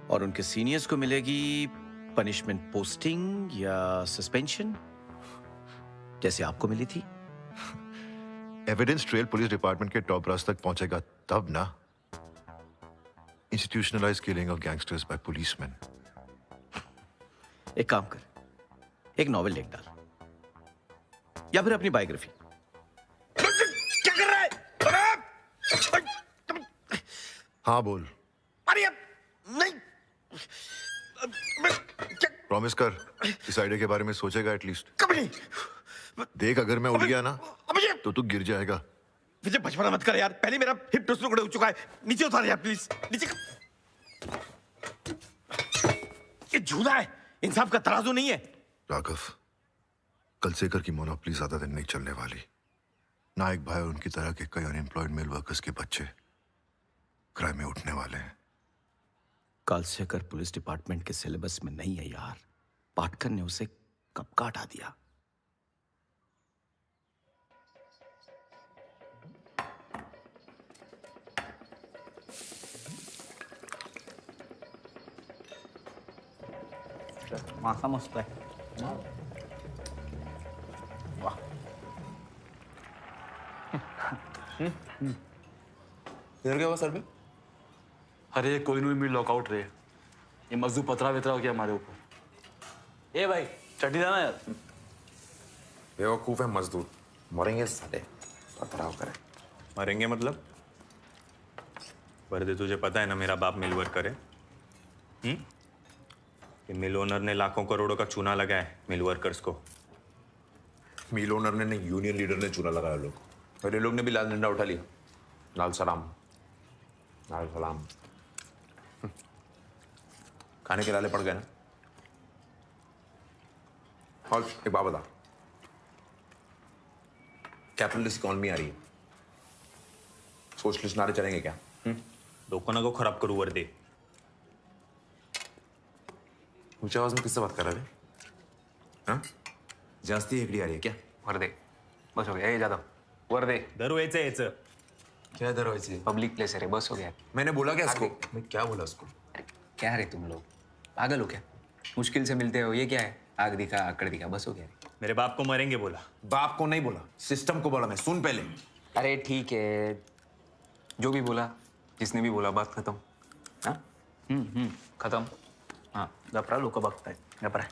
और उनके सीनियर्स को मिलेगी पनिशमेंट, पोस्टिंग या सस्पेंशन, जैसे आपको मिली थी। एविडेंस ट्रेल पुलिस डिपार्टमेंट के टॉप ब्रास तक पहुंचेगा तब ना। Institutionalise killing of gangsters by policeman. एक काम कर, एक नॉवेल लिख डाल या फिर अपनी बायोग्राफी। क्या कर रहा है? हाँ बोल। अरे नहीं। प्रॉमिस कर, इस आइडिया के बारे में सोचेगा एटलीस्ट। कभी नहीं। देख, अगर मैं उठ गया ना तो तू गिर जाएगा। विजय बचपना मत कर यार, पहले मेरा हिप टुकड़े हो चुका है। नीचे उतार यार प्लीज, नीचे। ये झूला है, इंसाफ का तराजू नहीं है। राघव, कल सेकर की मोनोपोली ज्यादा दिन नहीं चलने वाली। नायक भाई और उनकी तरह के कई अनएम्प्लॉयड मेल वर्कर्स के बच्चे क्राइम में उठने वाले हैं। कालसेकर पुलिस डिपार्टमेंट के सिलेबस में नहीं है यार। पाटकर ने उसे कब का हटा दिया। मासा मस्त है। वाह। इधर क्या हुआ सर पे? अरे कोई नहीं मिल लॉकआउट रहे, ये मजदूर पतरा वेतरा हो गया हमारे ऊपर। ए भाई चट्टी जाना यार। बेवकूफ है मजदूर, मरेंगे साले। पतराव करे। मरेंगे मतलब? वर्दे तुझे पता है ना मेरा बाप मिल वर्कर है। ये मिल ओनर ने लाखों करोड़ों का चूना लगाया है मिल वर्कर्स को। मिल ओनर ने नहीं, यूनियन लीडर ने चूना लगाया लोग। पहले लोग ने भी लाल डंडा उठा लिया। लाल सलाम, लाल सलाम। खाने के लाले पड़ गए ना। और एक बात बता, कैपिटलिस्ट इकॉनमी आ रही है, सोशलिस्ट नारे चलेंगे क्या? लोगों को खराब करूँ वर्दे। ऊंची आवाज में किससे बात कर रहा है? हाँ? जास्ती हेकड़ी आ रही है क्या? वर्दे बस हो गया ये ज्यादा। वर्दे दरवायचं यायचं क्या दरवाजे? पब्लिक प्लेस है रे, बस हो गया। मैंने बोला क्या इसको? मैं क्या बोला उसको? क्या रे तुम लोग पागल हो क्या? मुश्किल से मिलते हो, ये क्या है? आग दिखा आकड़ दिखा, बस हो गया। मेरे बाप को मरेंगे बोला। बाप को नहीं बोला, सिस्टम को बोला मैं। सुन पहले। अरे ठीक है, जो भी बोला, जिसने भी बोला, बात खत्म। हाँ खत्म। हाँ घबरा लोग बघताय। घबरा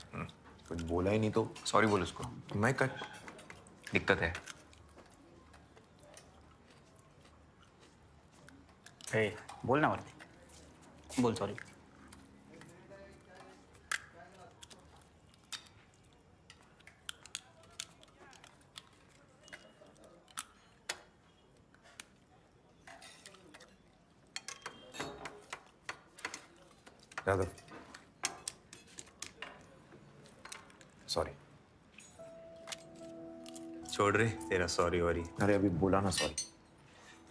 कुछ बोला ही नहीं तो सॉरी बोल उसको। मैं कट दिक्कत है। बोलना वर्दी, बोल सॉरी। यादव सॉरी। छोड़ रे तेरा सॉरी वॉरी। अरे अभी बोला ना सॉरी।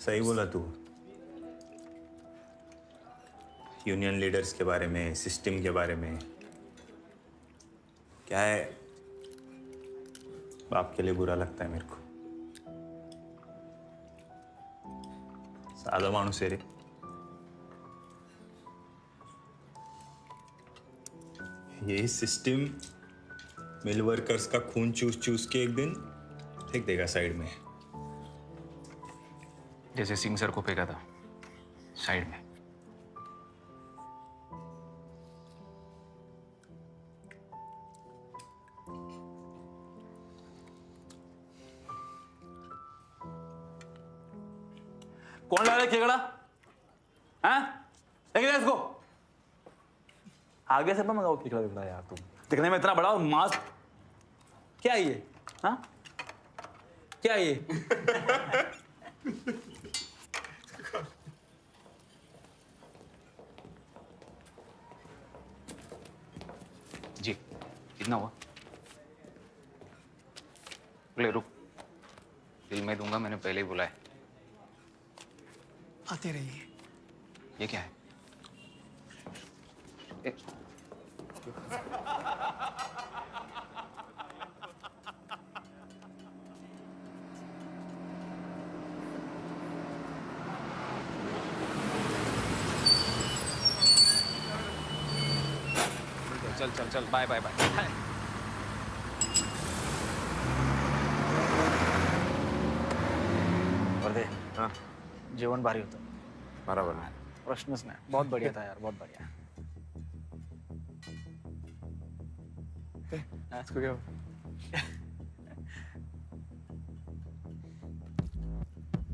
सही बोला तू। यूनियन लीडर्स के बारे में, सिस्टम के बारे में। क्या है, बाप के लिए बुरा लगता है मेरे को। सादा मानुस है रे। यही सिस्टम मिल वर्कर्स का खून चूस चूस के एक दिन फेंक देगा साइड में। जैसे सिंह सर को फेंका था साइड में। कौन ला रहा है केकड़ा? हैं? लेके जा इसको। आगे से मत मंगाओ केकड़ा वेकड़ा यार तुम। दिखने में इतना बड़ा और मास्क। क्या है ये? हाँ? क्या है ये? जी कितना हुआ? ले रुक, बिल में दूंगा, मैंने पहले ही बुलाया। आते रहिए। ये क्या है? चल चल चल, बाय बाय बाय। वर्दे, हाँ जेवण भारी होतं। बराबर। प्रश्नच नाही। बहुत बढ़िया था यार, बहुत बढ़िया। इसको क्या?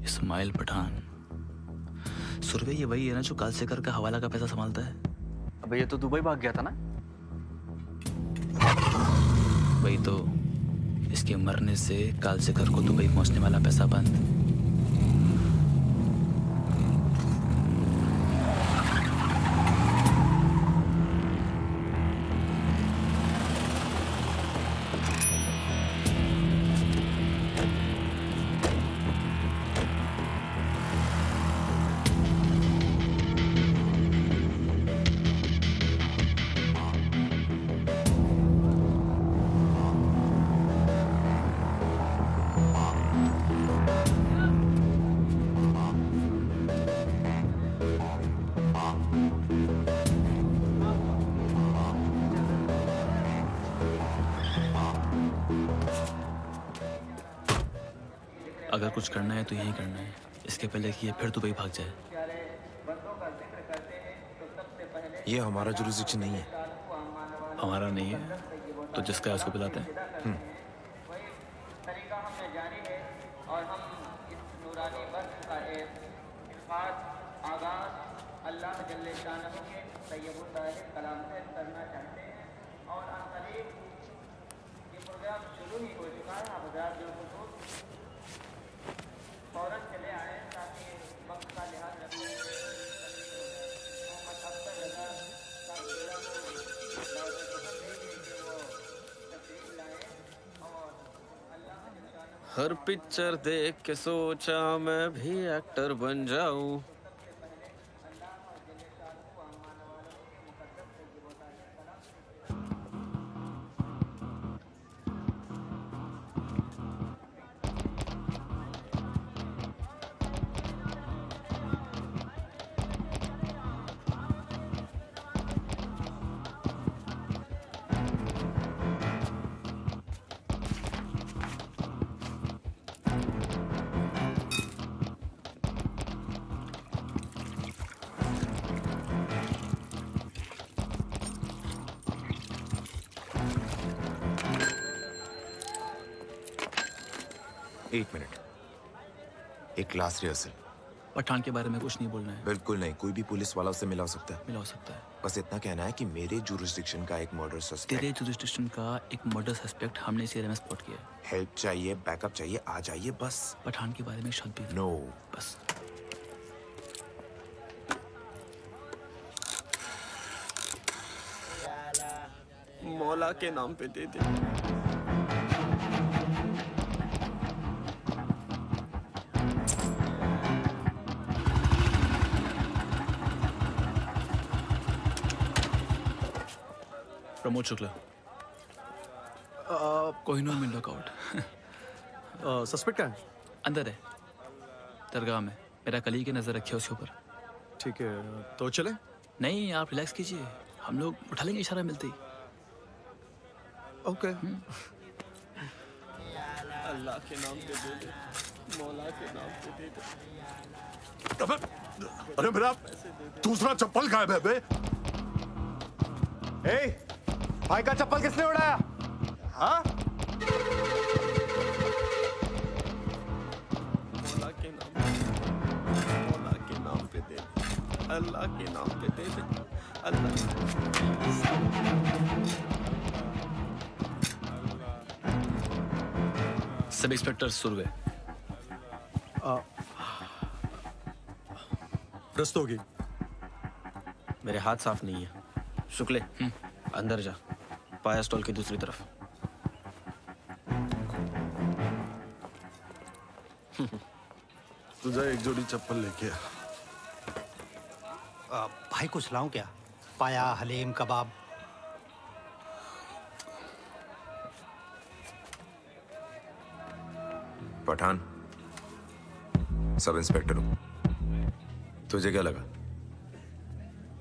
इस्माइल पठान। सुरभि ये वही है ना जो कालसेकर का हवाला का पैसा संभालता है? अबे ये तो दुबई भाग गया था ना? वही तो, इसके मरने से कालसेकर को दुबई पहुंचने वाला पैसा बंद। अगर कुछ करना है तो यही करना है, इसके पहले कि ये फिर दुबई भाग जाए। ये हमारा जुरिस्डिक्शन नहीं है। हमारा नहीं है तो जिसका है उसको बुलाते हैं। और हम इस नूरानी वक्त का एक खास आगाज अल्लाह जल्ले शानहू के तैयबुल कलाम से करना चाहते हैं। और अनकरीब ये प्रोग्राम शुरू ही हो चुका है। आप हज़रात जो फौरन चले आए ताकि वक्त का लिहाज रखने हर पिक्चर देख के सोचा मैं भी एक्टर बन जाऊं। एक मिनट, एक क्लास रिहर्सल। पठान के बारे में कुछ नहीं बोलना है। बिल्कुल नहीं, कोई भी पुलिस वाला उससे मिला हो सकता है। मिला हो सकता है। बस इतना कहना है कि मेरे जुरिस्डिक्शन का एक मर्डर सस्पेक्ट। तेरे जुरिस्डिक्शन का एक मर्डर सस्पेक्ट हमने इस एरिया में स्पॉट किया है। हेल्प चाहिए, बैकअप चाहिए, आ जाइए बस। पठान के बारे में शब्द भी नो बस। मौला के नाम पे दे दे। प्रमोद शुक्ला, कोहिनूर में लॉकआउट। सस्पेक्ट क्या है? अंदर है, दरगाह में। मेरा कलीग की नजर रखिए उसके ऊपर। ठीक है, तो चले? नहीं, आप रिलैक्स कीजिए, हम लोग उठा लेंगे इशारा मिलते ही। ओके। अल्लाह के नाम पे दे दे, मौला के नाम पे दे दे। अबे, अरे मेरा दूसरा चप्पल गायब है बे। भाई का चप्पल किसने उड़ाया? हाँ? मौला के नाम पे दे दे, अल्लाह के नाम पे दे दे, अल्लाह। Sub inspector Surve. रस्तोगी, मेरे हाथ साफ नहीं है। शुक्ले, अंदर जा, पाया स्टॉल की दूसरी तरफ। तुझे एक जोड़ी चप्पल लेके आ। भाई कुछ लाऊं क्या? पाया, हलीम, कबाब। पठान, सब इंस्पेक्टर हूं। तुझे क्या लगा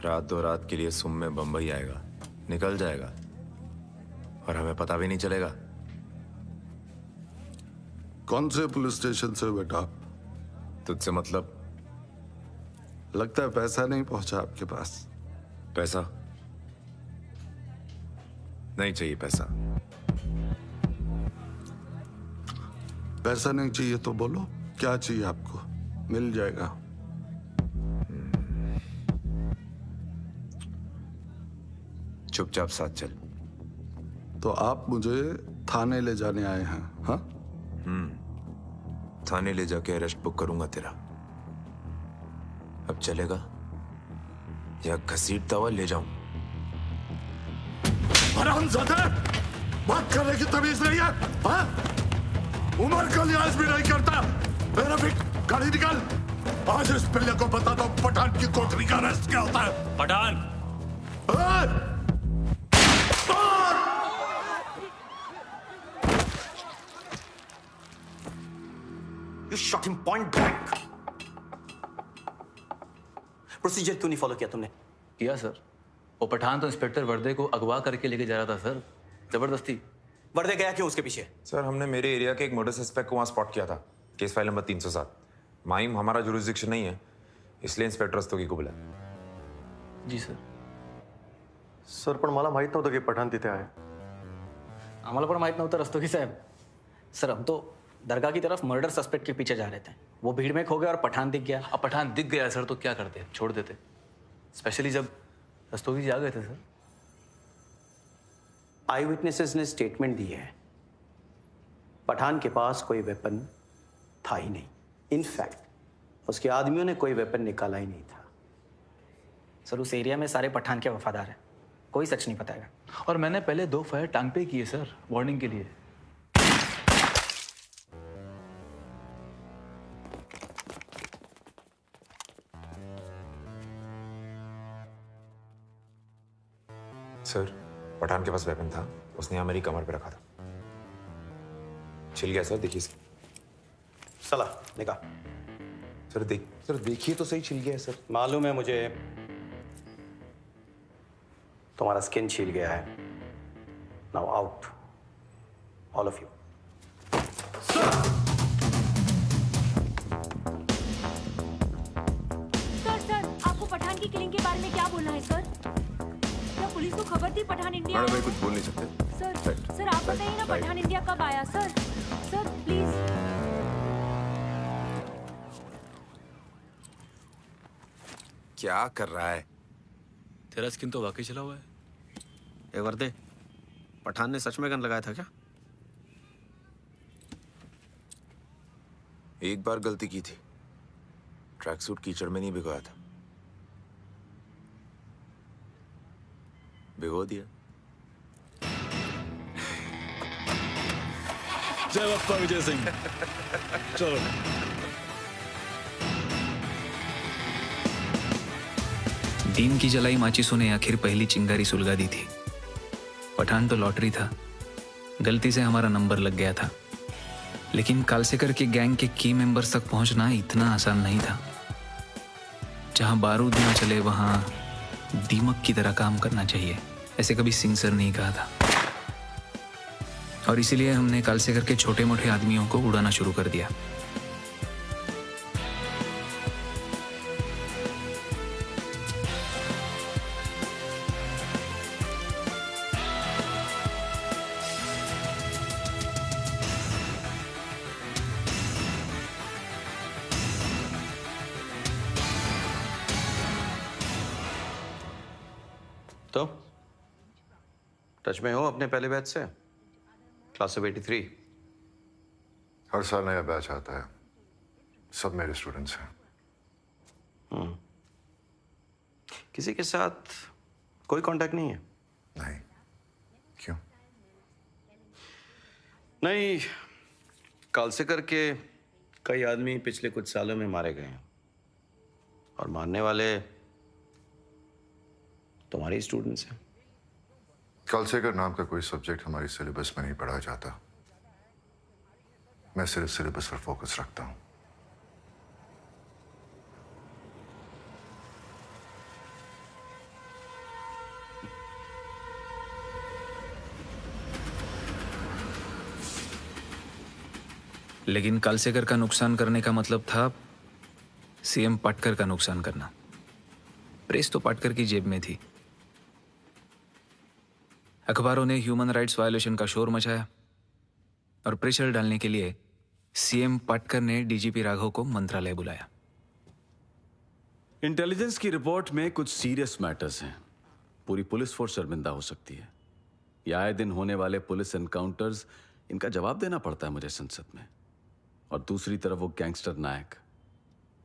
रात दो रात के लिए सुम में बंबई आएगा, निकल जाएगा और हमें पता भी नहीं चलेगा? कौन से पुलिस स्टेशन से बेटा? तुझसे मतलब? लगता है पैसा नहीं पहुंचा आपके पास। पैसा नहीं चाहिए। पैसा पैसा नहीं चाहिए तो बोलो, क्या चाहिए आपको? मिल जाएगा। चुपचाप साथ चल। तो आप मुझे थाने ले जाने आए हैं? हाँ? थाने ले जाके अरेस्ट बुक करूंगा तेरा। अब चलेगा या घसीटता हुआ ले जाऊं? हरामजादे, बात करने की तमीज नहीं है? हाँ? उम्र का लिहाज भी नहीं करता। मेरा भी गाड़ी निकाल। आज इस पिल्ले को बता दो पठान की कोठरी का अरेस्ट क्या होता है। Pathan, You shot him point blank. Procedure क्यों नहीं फॉलो किया तुमने? किया सर। वो पठान तो इंस्पेक्टर वर्दे को अगवा करके लेके जा रहा था सर, जबरदस्ती। वर्दे गया क्यों उसके पीछे? सर, हमने मेरे एरिया के एक मर्डर सस्पेक्ट को वहां स्पॉट किया था। Case file number 307। माइम हमारा जुरिस्डिक्शन नहीं है, इसलिए इंस्पेक्टर रस्तोगी को बुलाया। जी सर। सर, पण मला माहित नव्हतं की पठाण तिथे आहे। आम्हाला पण माहित नव्हतं रस्तोगी साहब। सर, हम तो दरगाह की तरफ मर्डर सस्पेक्ट के पीछे जा रहे थे। वो भीड़ में खो गया और पठान दिख गया। अब पठान दिख गया सर तो क्या करते? छोड़ देते, स्पेशली जब रस्तोगी जी आ गए थे सर। आई विटनेसेस ने स्टेटमेंट दी है, पठान के पास कोई वेपन था ही नहीं। इनफैक्ट उसके आदमियों ने कोई वेपन निकाला ही नहीं था। सर, उस एरिया में सारे पठान के वफादार हैं, कोई सच नहीं बताएगा। और मैंने पहले 2 फायर टांग पे किए सर, वार्निंग के लिए। सर, पठान के पास वेपन था, उसने यहाँ मेरी कमर पे रखा था। छिल गया सर, देखिए। सला निकाह। सर देखिए तो सही, छिल गया है सर। मालूम है मुझे, तुम्हारा स्किन छिल गया है। Now out, all of you. Sir, आपको पठान की किलिंग के बारे में क्या बोलना है सर? क्या पुलिस को खबर थी पठान इंडिया? मैडम, मैं कुछ बोल नहीं सकते। सर, आप बताइए ना, पठान इंडिया कब आया? Sir please. क्या कर रहा है? तेरा स्किन तो वाकई चला हुआ है। ए वर्दे, पठान ने सच में गन लगाया था क्या? एक बार गलती की थी, ट्रैक सूट कीचड़ में नहीं भिगोया था, भिगो दिया। जय बप्पा विजय सिंह। चलो। दीन की जलाई माचिसों ने आखिर पहली चिंगारी सुलगा दी थी। पठान तो लॉटरी था, गलती से हमारा नंबर लग गया था, लेकिन कालसेकर के गैंग के की मेंबर्स तक पहुंचना इतना आसान नहीं था। जहां बारूद ना चले वहां दीमक की तरह काम करना चाहिए, ऐसे कभी सिंह सर नहीं कहा था। और इसीलिए हमने कालसेकर के छोटे मोटे आदमियों को उड़ाना शुरू कर दिया। तो टच में हो अपने पहले बैच से? Class of 83। हर साल नया बैच आता है, सब मेरे स्टूडेंट्स हैं। किसी के साथ कोई कांटेक्ट नहीं है? नहीं। क्यों? नहीं, कालसेकर के कई आदमी पिछले कुछ सालों में मारे गए हैं और मारने वाले तुम्हारे स्टूडेंट्स हैं। कालसेकर नाम का कोई सब्जेक्ट हमारी सिलेबस में नहीं पढ़ाया जाता। मैं सिर्फ सिलेबस पर फोकस रखता हूं। लेकिन कालसेकर का नुकसान करने का मतलब था सीएम पाटकर का नुकसान करना। प्रेस तो पाटकर की जेब में थी। अखबारों ने ह्यूमन राइट्स वायलेशन का शोर मचाया और प्रेशर डालने के लिए सीएम पाटकर ने डीजीपी राघव को मंत्रालय बुलाया। इंटेलिजेंस की रिपोर्ट में कुछ सीरियस मैटर्स हैं। पूरी पुलिस फोर्स शर्मिंदा हो सकती है। ये आए दिन होने वाले पुलिस एनकाउंटर्स, इनका जवाब देना पड़ता है मुझे संसद में। और दूसरी तरफ वो गैंगस्टर नायक,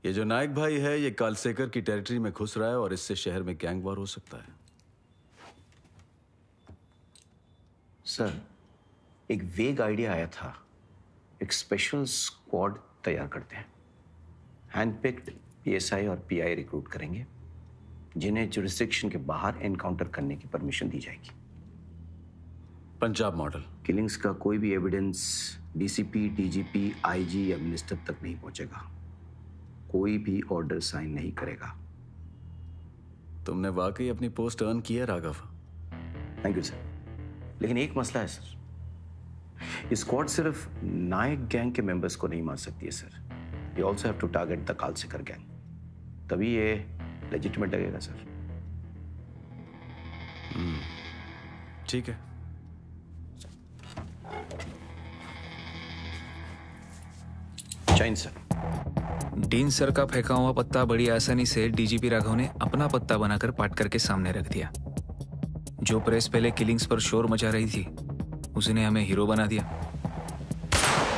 ये जो नायक भाई है, ये कालसेकर की टेरिटरी में घुस रहा है और इससे शहर में गैंग वॉर हो सकता है। सर, एक वेग आइडिया आया था, एक स्पेशल स्क्वाड तैयार करते हैं। हैंडपिक्ड पीएसआई और पीआई रिक्रूट करेंगे, जिन्हें जुरिस्डिक्शन के बाहर एनकाउंटर करने की परमिशन दी जाएगी। पंजाब मॉडल। किलिंग्स का कोई भी एविडेंस डीसीपी, डीजीपी, आईजी या मिनिस्टर तक नहीं पहुंचेगा। कोई भी ऑर्डर साइन नहीं करेगा। तुमने वाकई अपनी पोस्ट अर्न की है राघव। Thank you sir. लेकिन एक मसला है सर, ये स्क्वाड सिर्फ नायक गैंग के मेंबर्स को नहीं मार सकती है सर। ये also have to target the Kalsekar gang, तभी ये लेजिटिमेट लगेगा सर। ठीक है। चाइन सर। डीन सर का फेंका हुआ पत्ता बड़ी आसानी से डीजीपी राघव ने अपना पत्ता बनाकर पाटकर के सामने रख दिया। जो प्रेस पहले किलिंग्स पर शोर मचा रही थी, उसने हमें हीरो बना दिया।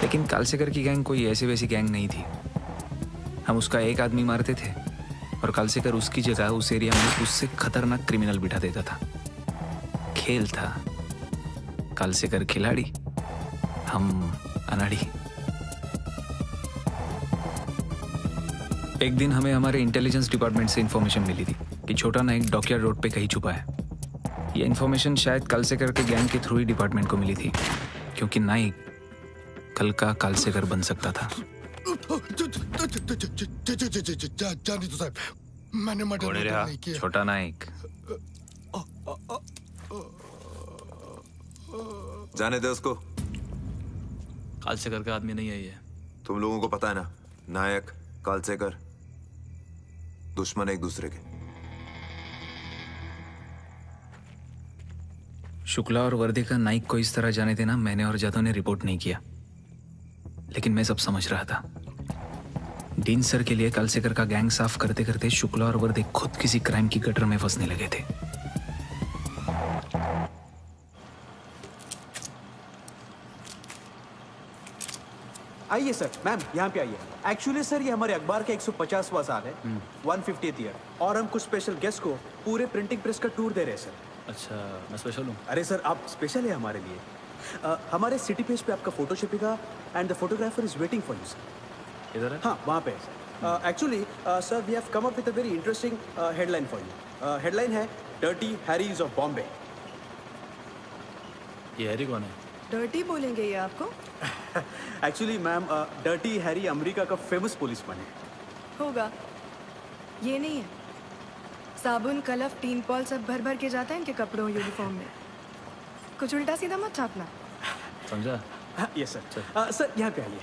लेकिन कालसेकर की गैंग कोई ऐसी वैसी गैंग नहीं थी। हम उसका एक आदमी मारते थे और कालसेकर उसकी जगह उस एरिया में उससे खतरनाक क्रिमिनल बिठा देता था। खेल था, कालसेकर खिलाड़ी, हम अनाड़ी। एक दिन हमें हमारे इंटेलिजेंस डिपार्टमेंट से इंफॉर्मेशन मिली थी कि छोटा नायक डॉकयार्ड रोड पे कहीं छुपा है। ये इंफॉर्मेशन शायद कालसेकर के गैंग के थ्रू ही डिपार्टमेंट को मिली थी, क्योंकि नायक कल का कालसेकर बन सकता था। जानी तो साहब, मैंने मर्डर नहीं किया। छोटा नायक। जाने दे उसको। कालसेकर का आदमी नहीं है ये। तुम लोगों को पता है ना, नायक कालसेकर दुश्मन एक दूसरे के। शुक्ला और वर्दी का नाइक को इस तरह जाने देना मैंने और जादव ने रिपोर्ट नहीं किया, लेकिन मैं सब समझ रहा था। डीन सर के लिए कालसेकर का गैंग साफ करते करते शुक्ला और वर्दे खुद किसी क्राइम की गटर में फंसने लगे थे। आइए सर, मैम यहाँ पे आइए। एक्चुअली सर ये हमारे अखबार का 150वां साल है, 150th ईयर, और हम कुछ स्पेशल गेस्ट को पूरे प्रिंटिंग प्रेस का टूर दे रहे हैं सर। अच्छा, मैं स्पेशल हूँ? अरे सर आप स्पेशल है हमारे लिए। हमारे सिटी पेज पे आपका फोटो छपेगा and the photographer is waiting for you sir. इधर है? हाँ वहाँ पे है sir. Actually sir we have come up with a very interesting headline for you. Headline है डर्टी हैरीज ऑफ बॉम्बे। ये हैरी कौन है? डर्टी बोलेंगे ये आपको? Actually ma'am dirty Harry America का फेमस पुलिसमैन है। होगा, ये नहीं है। साबुन, कलफ, टीन पॉल सब भर भर के जाता है इनके कपड़ों यूनिफॉर्म में। कुछ उल्टा सीधा मत छापना। समझा? Yes sir. सर यहाँ पे आइए।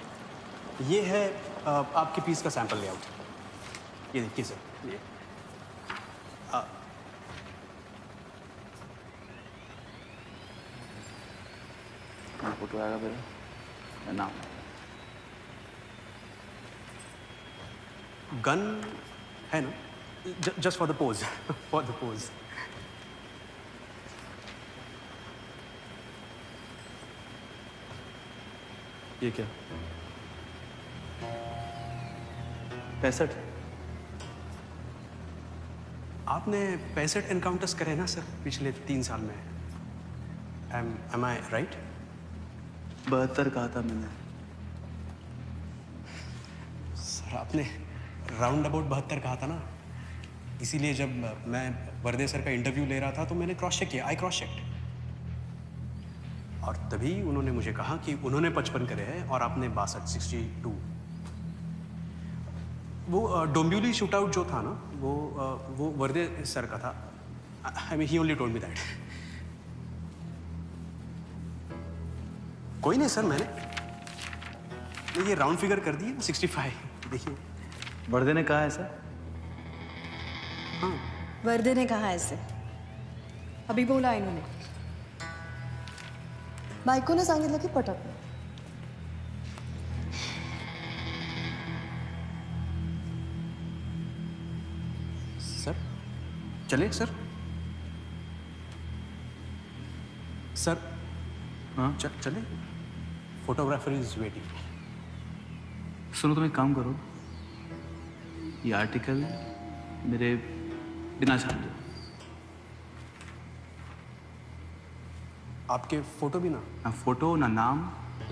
ये है आपके पीस का सैंपल लेआउट। ये देखिए सर, ये फोटो आएगा मेरा नाम। गन है ना? Just for the pose, for the pose. ये क्या? 65? आपने 65 एनकाउंटर्स करे ना सर पिछले 3 साल में? एम आई राइट? 72 कहा था मैंने। सर आपने राउंड अबाउट 72 कहा था ना, इसीलिए जब मैं वर्दे सर का इंटरव्यू ले रहा था तो मैंने क्रॉस चेक किया, आई क्रॉस चेक्ड, और तभी उन्होंने मुझे कहा कि उन्होंने 55 करे हैं और आपने 62। वो डोंबिवली शूटआउट जो था ना, वो वर्दे सर का था। I mean he only told me that. कोई नहीं सर, मैंने ये राउंड फिगर कर दिया 65। देखिए वर्दे ने कहा है सर? हाँ वर्दे ने कहा ऐसे, अभी बोला इन्होंने। बायकोने सांगितलं की पटकलं। सर चले सर। सर हाँ चले, फोटोग्राफर इज वेटिंग। सुनो, तुम एक काम करो, ये आर्टिकल मेरे बिना छाप दो। आपके फोटो भी ना? ना फोटो ना नाम,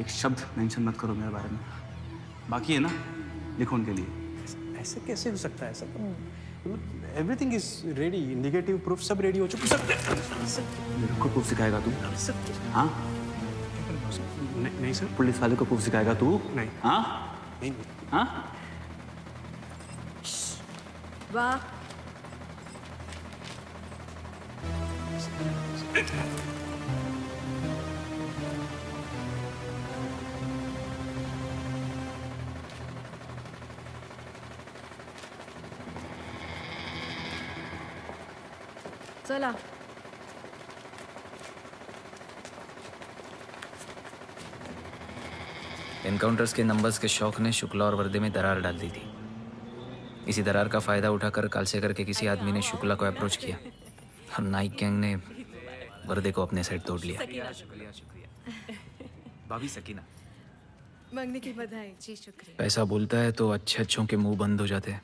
एक शब्द मेंशन मत करो मेरे बारे में। बाकी है ना, लिखो उनके लिए। ऐसे कैसे हो सकता है sir? Everything is ready, negative proof सब रेडी हो चुका। मेरे को प्रूफ सिखाएगा तू? हाँ? नहीं सर। पुलिस वाले को प्रूफ सिखाएगा तू? नहीं। हाँ? नहीं। हाँ? वाह, चला। एनकाउंटर्स के नंबर्स के शौक ने शुक्ला और वर्दे में दरार डाल दी थी। इसी दरार का फायदा उठाकर कालसेकर के किसी आदमी ने शुक्ला को अप्रोच किया और नाइक गैंग ने वर्दे को अपने साइड तोड़ लिया। भाभी सकीना, मंगनी की बधाई। जी शुक्रिया। पैसा बोलता है तो अच्छे अच्छों के मुंह बंद हो जाते हैं।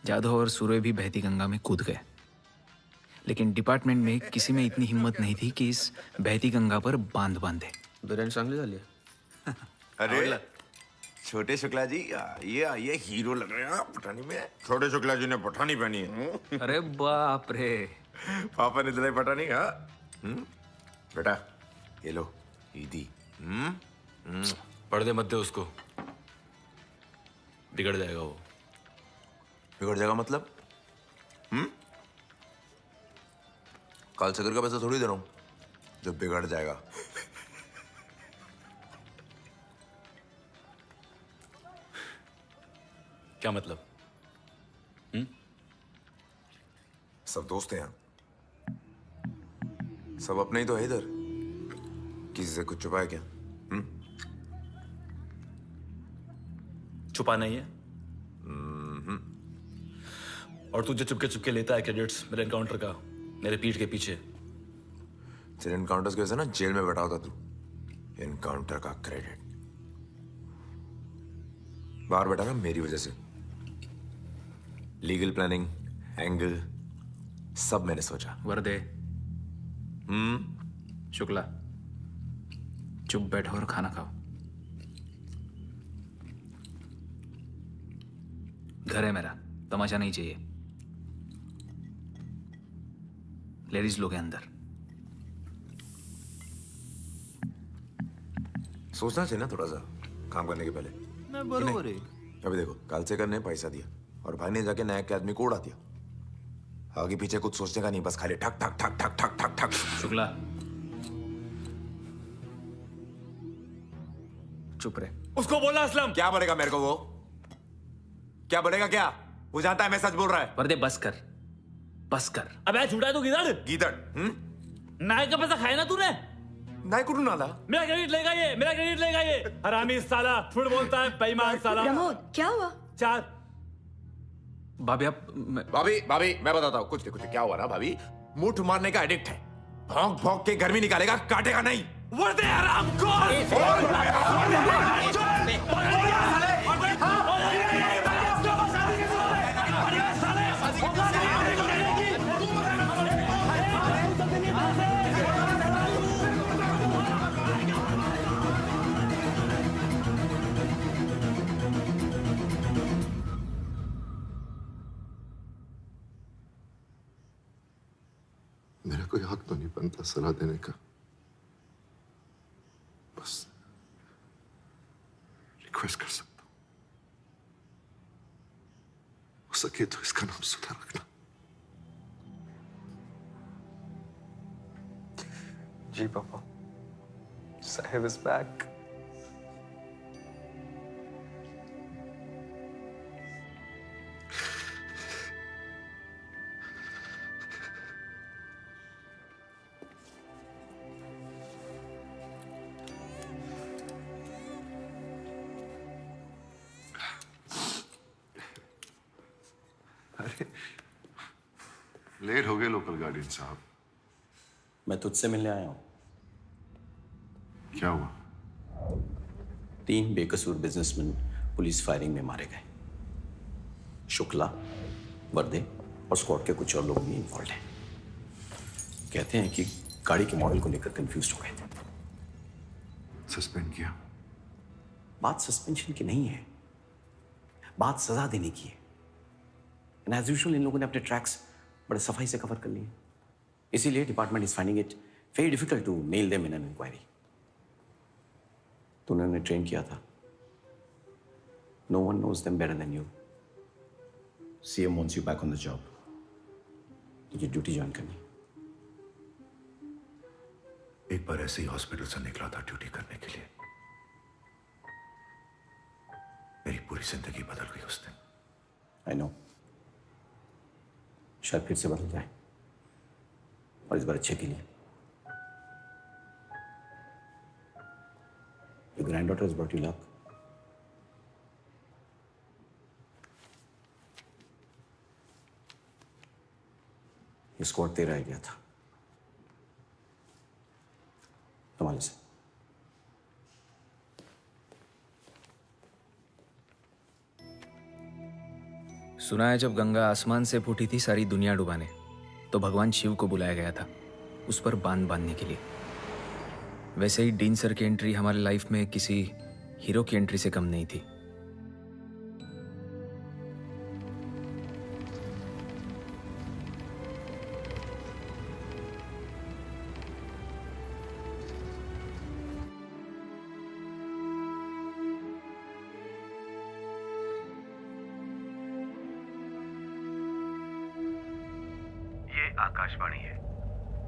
जाधव और सूर्य भी बहती गंगा में कूद गए, लेकिन डिपार्टमेंट में किसी में इतनी हिम्मत नहीं थी कि इस बहती गंगा पर बांध बांधे। बिरयानी चांगली झाली आहे। अरे छोटे शुक्ला जी, ये हीरो लग रहे हैं पठानी में। छोटे शुक्ला जी ने पठानी पहनी है। अरे बाप रे, पापा ने दिलाई पठानी। हाँ बेटा, ये लो ईदी। पर्दे मत दे उसको, बिगड़ जाएगा वो। बिगड़ जाएगा मतलब? कालसेकर का पैसा थोड़ी दे रहा हूं जो बिगड़ जाएगा। क्या मतलब? सब दोस्त हैं यहाँ, सब अपने ही तो है इधर। किसी से कुछ छुपाया क्या? छुपा नहीं है। और तुझे चुपके चुपके लेता है क्रेडिट्स मेरे एनकाउंटर का, मेरे पीठ के पीछे। तेरे एनकाउंटर्स की वजह से ना जेल में बैठा होता तू। एनकाउंटर का क्रेडिट बाहर बैठा ना मेरी वजह से। लीगल प्लानिंग, एंगल, सब मैंने सोचा। वर्दे। शुक्ला, चुप बैठो और खाना खाओ। घर है मेरा, तमाशा नहीं चाहिए। लेडीज लोग हैं अंदर। सोचना चाहिए ना थोड़ा सा काम करने के पहले। मैं बरोबर है। अभी देखो, कालसेकर ने पैसा दिया और भाई ने जाके नया आदमी को उड़ा दिया। आगे पीछे कुछ सोचने का नहीं, बस खाली ठक ठक ठक ठक ठक ठक ठक। शुक्ला, चुप रहे। उसको बोला असलम। क्या बोलेगा मेरे को वो? क्या बोलेगा? क्या वो जानता है मैं सच बोल रहा है? वर्दे बस कर, बस कर। अबे झूठा है तू गीदड़। गीदड़? नाय का पैसा खाया ना तूने? नाय कुठून आला? मेरा क्रेडिट लेगा ये, मेरा क्रेडिट लेगा ये। हरामी साला, झूठ बोलता है, बेईमान साला। प्रमोद, क्या हुआ? 4। भाभी आप भाभी मैं बताता हूँ। कुछ नहीं, क्या हुआ ना भाभी, मुठ मारने का एडिक्ट है। भौंक भौंक के गर्मी निकालेगा, काटेगा नहीं। वर्दे हराम मेरा कोई हक तो नहीं बनता सलाह देने का, बस रिक्वेस्ट कर सकता हूं, हो सके तो इसका नाम सुधा रखना। जी पापा, साहिब इज बैक। लेट हो गए लोकल गार्डियन साहब। मैं तुझसे मिलने आया हूं। क्या हुआ? 3 बेकसूर बिजनेसमैन पुलिस फायरिंग में मारे गए। शुक्ला, वर्दे और स्क्वाड के कुछ और लोग भी इन्वॉल्व हैं। कहते हैं कि गाड़ी के मॉडल को लेकर कंफ्यूज हो गए थे। सस्पेंड किया? बात सस्पेंशन की नहीं है, बात सजा देने की है। एंड एज यूजुअल इन लोगों ने अपने ट्रैक्स बड़े सफाई से कवर कर लिए। इसीलिए department is finding it very difficult to nail them in an inquiry. तूने उन्हें ट्रेन किया था। No one knows them better than you. CM wants you back on the job. तुझे ड्यूटी ज्वाइन करनी। एक बार ऐसे ही हॉस्पिटल से निकला था ड्यूटी करने के लिए, मेरी पूरी जिंदगी बदल गई उस दिन। आई नो, शायद फिर से बदल जाए, और इस बार अच्छे के लिए। Your granddaughter has brought you luck. ये स्क्वाड तेरा आइडिया था, तुम्हारे से। सुना है जब गंगा आसमान से फूटी थी सारी दुनिया डुबाने, तो भगवान शिव को बुलाया गया था उस पर बांध बांधने के लिए। वैसे ही डीन सर की एंट्री हमारे लाइफ में किसी हीरो की एंट्री से कम नहीं थी। ये आकाशवाणी है।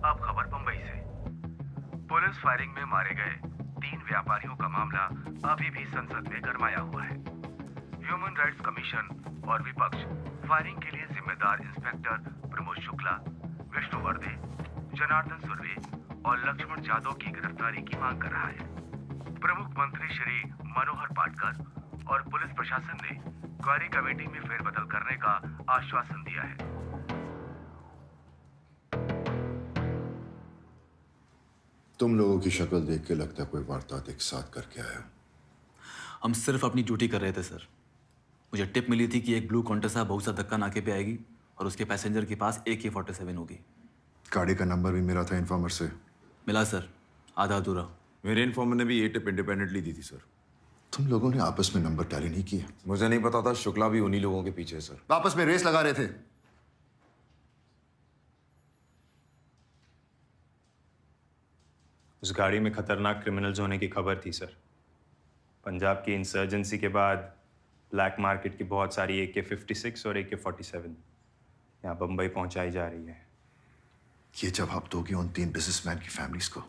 अब खबर बंबई से। पुलिस फायरिंग में मारे गए 3 व्यापारियों का मामला अभी भी संसद में गरमाया हुआ है। ह्यूमन राइट्स कमीशन और विपक्ष फायरिंग के लिए जिम्मेदार इंस्पेक्टर प्रमोद शुक्ला, विष्णु वर्दे, जनार्दन सुर्वे और लक्ष्मण जादव की गिरफ्तारी की मांग कर रहा है। प्रमुख मंत्री श्री मनोहर पाटकर और पुलिस प्रशासन ने क्वारी कमेटी में फेरबदल करने का आश्वासन दिया है। तुम लोगों की शक्ल देख के लगता है कोई वारदात एक साथ करके आया। हम सिर्फ अपनी ड्यूटी कर रहे थे सर। मुझे टिप मिली थी कि एक ब्लू कॉन्टेसा बहुत सा धक्का नाके पे आएगी और उसके पैसेंजर के पास AK-47 होगी। गाड़ी का नंबर भी मिला था इन्फॉर्मर से। मिला सर, आधा अधूरा। मेरे इन्फॉर्मर ने भी ये टिप इंडिपेंडेंटली दी थी सर। तुम लोगों ने आपस में नंबर टैली नहीं किया? मुझे नहीं पता था, शुक्ला भी उन्हीं लोगों के पीछे है सर। आपस में रेस लगा रहे थे। उस गाड़ी में खतरनाक क्रिमिनल्स होने की खबर थी सर। पंजाब की इंसर्जेंसी के बाद ब्लैक मार्केट की बहुत सारी AK-56 और AK-47 यहाँ बम्बई पहुंचाई जा रही है। ये जवाब दोगे उन 3 बिजनेसमैन की फैमिलीज को?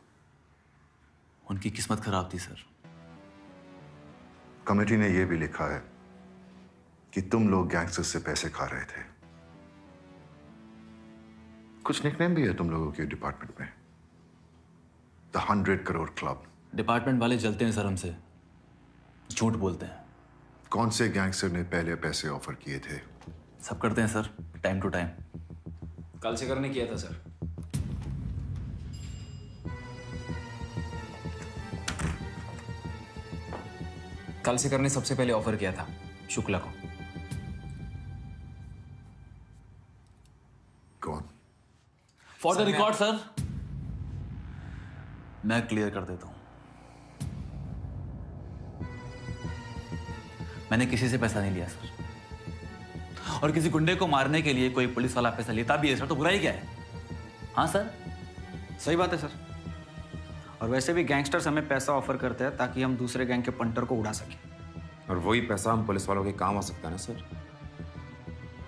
उनकी किस्मत खराब थी सर। कमेटी ने यह भी लिखा है कि तुम लोग गैंगस्टर्स से पैसे खा रहे थे। कुछ निकनेम भी है तुम लोगों के डिपार्टमेंट में, द 100 करोड़ क्लब। डिपार्टमेंट वाले जलते हैं सर हमसे, झूठ बोलते हैं। कौन से गैंगस्टर ने पहले पैसे ऑफर किए थे? सब करते हैं सर, टाइम टू टाइम। कल से करने किया था सर। कल से करने सबसे पहले ऑफर किया था शुक्ला को। कौन? फॉर द रिकॉर्ड सर, मैं क्लियर कर देता हूं। मैंने किसी से पैसा नहीं लिया सर, और किसी गुंडे को मारने के लिए कोई पुलिस वाला पैसा लेता भी है सर तो बुरा ही क्या है? हाँ सर, सही बात है सर। और वैसे भी गैंगस्टर्स हमें पैसा ऑफर करते हैं ताकि हम दूसरे गैंग के पंटर को उड़ा सकें। और वही पैसा हम पुलिस वालों के काम आ सकता है ना सर।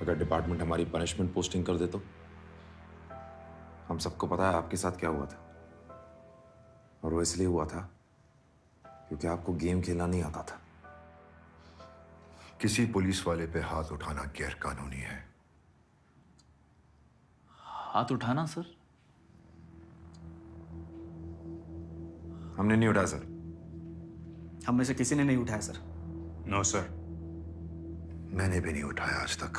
अगर डिपार्टमेंट हमारी पनिशमेंट पोस्टिंग कर दे तो। हम सबको पता है आपके साथ क्या हुआ था, और वो इसलिए हुआ था क्योंकि आपको गेम खेलना नहीं आता था। किसी पुलिस वाले पे हाथ उठाना गैर कानूनी है। हाथ उठाना सर? हमने नहीं उठाया सर। हम में से किसी ने नहीं उठाया सर। No sir. मैंने भी नहीं उठाया आज तक,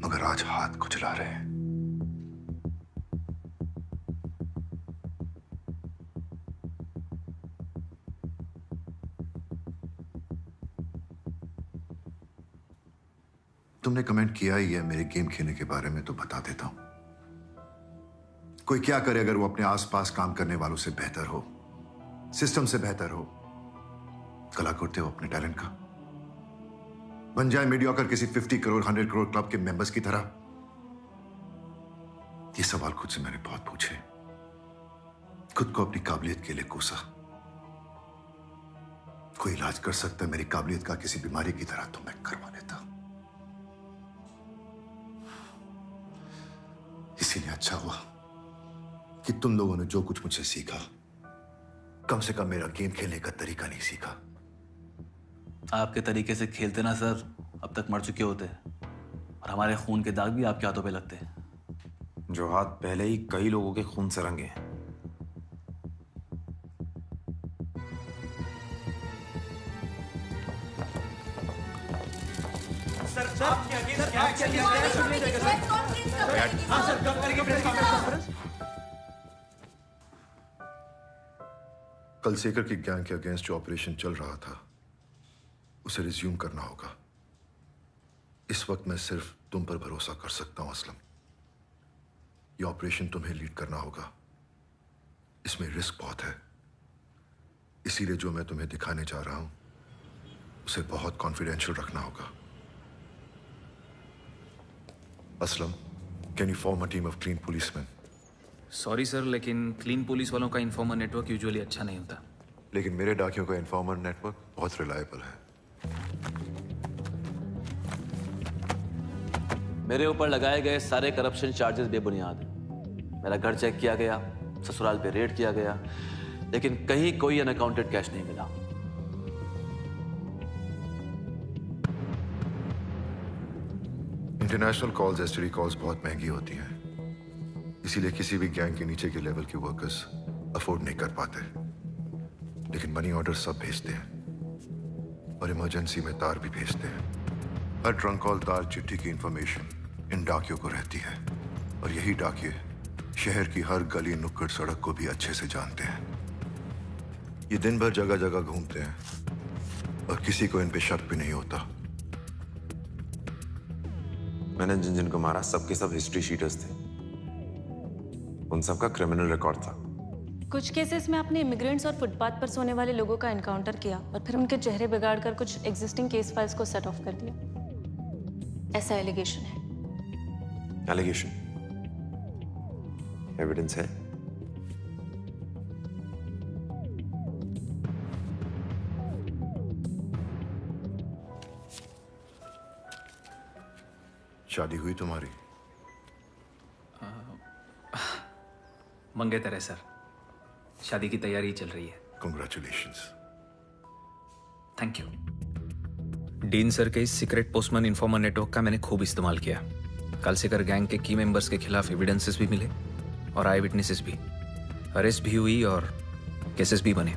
मगर आज हाथ खुजला रहे हैं। तुमने कमेंट किया ही है मेरे गेम खेलने के बारे में, तो बता देता हूं। कोई क्या करे अगर वो अपने आसपास काम करने वालों से बेहतर हो, सिस्टम से बेहतर हो, कला करते हो अपने टैलेंट का, बन जाए मीडियोकर किसी 50 करोड़ 100 करोड़ क्लब के मेंबर्स की तरह? ये सवाल खुद से मैंने बहुत पूछे, खुद को अपनी काबिलियत के लिए कोसा। कोई इलाज कर सकता है मेरी काबिलियत का किसी बीमारी की तरह तो मैं करवा लेता। इसीलिए अच्छा हुआ कि तुम लोगों ने जो कुछ मुझसे सीखा, कम से कम मेरा गेम खेलने का तरीका नहीं सीखा। आपके तरीके से खेलते ना सर, अब तक मर चुके होते, और हमारे खून के दाग भी आपके हाथों पे लगते हैं। जो हाथ पहले ही कई लोगों के खून से रंगे हैं। कल सेकर की गैंग के अगेंस्ट जो ऑपरेशन चल रहा था उसे रिज्यूम करना होगा। इस वक्त मैं सिर्फ तुम पर भरोसा कर सकता हूं असलम। यह ऑपरेशन तुम्हें लीड करना होगा, इसमें रिस्क बहुत है। इसीलिए जो मैं तुम्हें दिखाने जा रहा हूं उसे बहुत कॉन्फिडेंशियल रखना होगा। Aslam, can you form a team of clean policeman? Sorry sir, लेकिन क्लीन पुलिस वालों का इन्फॉर्मर नेटवर्क यूजुअली अच्छा नहीं होता। लेकिन मेरे डाकियों का इन्फॉर्मर नेटवर्क बहुत रिलायबल है। मेरे ऊपर लगाए गए सारे करप्शन चार्जेस बेबुनियाद हैं। मेरा घर चेक किया गया, ससुराल पे रेड किया गया, लेकिन कहीं कोई अनअकाउंटेड कैश नहीं मिला। इंटरनेशनल कॉल्स, एसटीडी कॉल्स बहुत महंगी होती हैं, इसीलिए किसी भी गैंग के नीचे के लेवल के वर्कर्स अफोर्ड नहीं कर पाते। लेकिन मनी ऑर्डर सब भेजते हैं। और इमरजेंसी में तार भी भेजते हैं। हर ट्रंक कॉल तार चिट्ठी की इंफॉर्मेशन इन डाकियों को रहती है और यही डाकिये शहर की हर गली नुक्कड़ सड़क को भी अच्छे से जानते हैं। ये दिन भर जगह जगह घूमते हैं और किसी को इन पे शक भी नहीं होता। मैंने जिन जिन को मारा सबके सब हिस्ट्री शीटर्स थे। उन सबका क्रिमिनल रिकॉर्ड था। कुछ केसेस में आपने इमिग्रेंट्स और फुटपाथ पर सोने वाले लोगों का एनकाउंटर किया और फिर उनके चेहरे बिगाड़कर कुछ एग्जिस्टिंग केस फाइल्स को सेट ऑफ कर दिया, ऐसा एलिगेशन है। एलिगेशन? एविडेंस है? शादी हुई तुम्हारी? मंगेतर है सर, शादी की तैयारी चल रही है। Congratulations. Thank you. Dean sir के इस सीक्रेट पोस्टमैन इन्फॉर्मर नेटवर्क का मैंने खूब इस्तेमाल किया। कालसेकर गैंग के की मेंबर्स के खिलाफ एविडेंसेस भी मिले और आई विटनेसेस भी, अरेस्ट भी हुई और केसेस भी बने।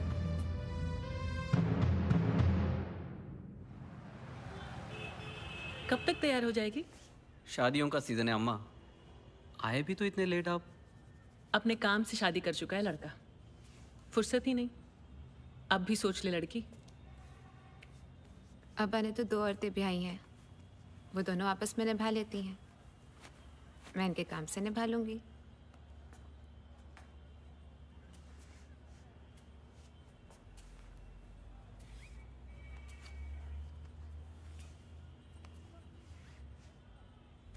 कब तक तैयार हो जाएगी? शादियों का सीजन है अम्मा, आए भी तो इतने लेट आप। अपने काम से शादी कर चुका है लड़का, फुर्सत ही नहीं। अब भी सोच ले लड़की। अब्बा ने तो 2 औरतें भी आई हैं, वो दोनों आपस में निभा लेती हैं। मैं इनके काम से निभा लूंगी।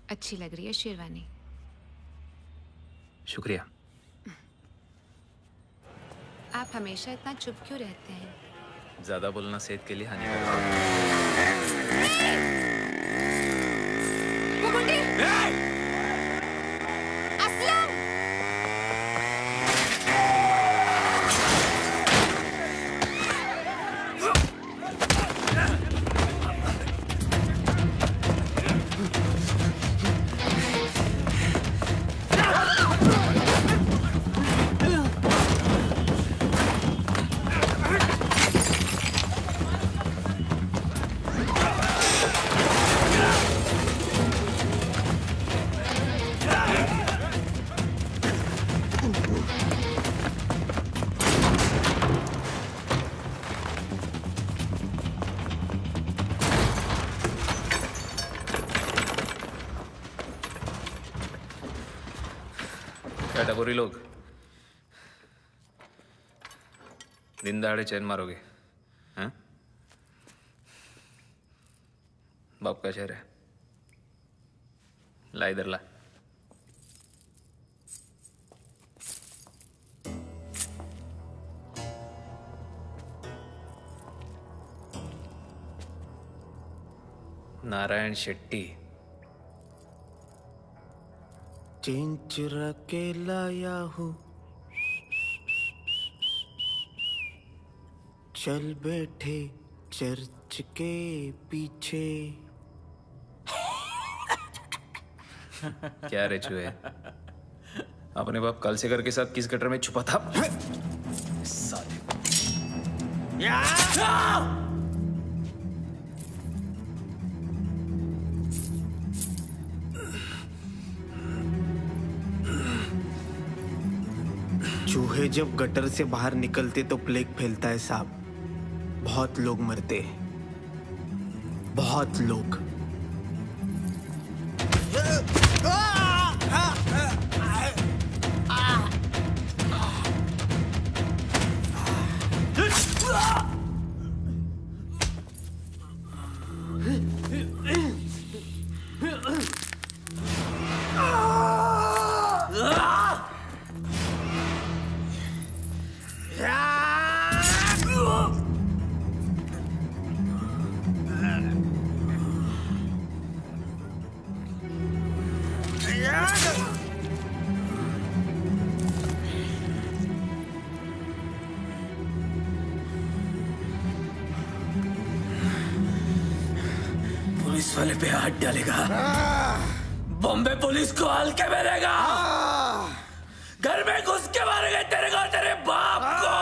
अच्छी लग रही है शेरवानी। शुक्रिया। आप हमेशा इतना चुप क्यों रहते हैं? ज्यादा बोलना सेहत के लिए हानिकारक है। टपोरी लोग, दिन दहाड़े चैन मारोगे? हैं? बाप का शहर है, ला इधर ला। नारायण शेट्टी चेन चुरा के लाया हूँ, चल बैठे चर्च के पीछे। क्या रे चूहे, अपने बाप कालसेकर के साथ किस गटर में छुपा था? साले। चूहे जब गटर से बाहर निकलते तो प्लेग फैलता है साहब। बहुत लोग मरते हैं, बहुत लोग। पुलिस वाले पे हाथ डालेगा, बॉम्बे पुलिस को हल्के में लेगा, घर में घुस के मारेगा तेरे को और तेरे बाप को।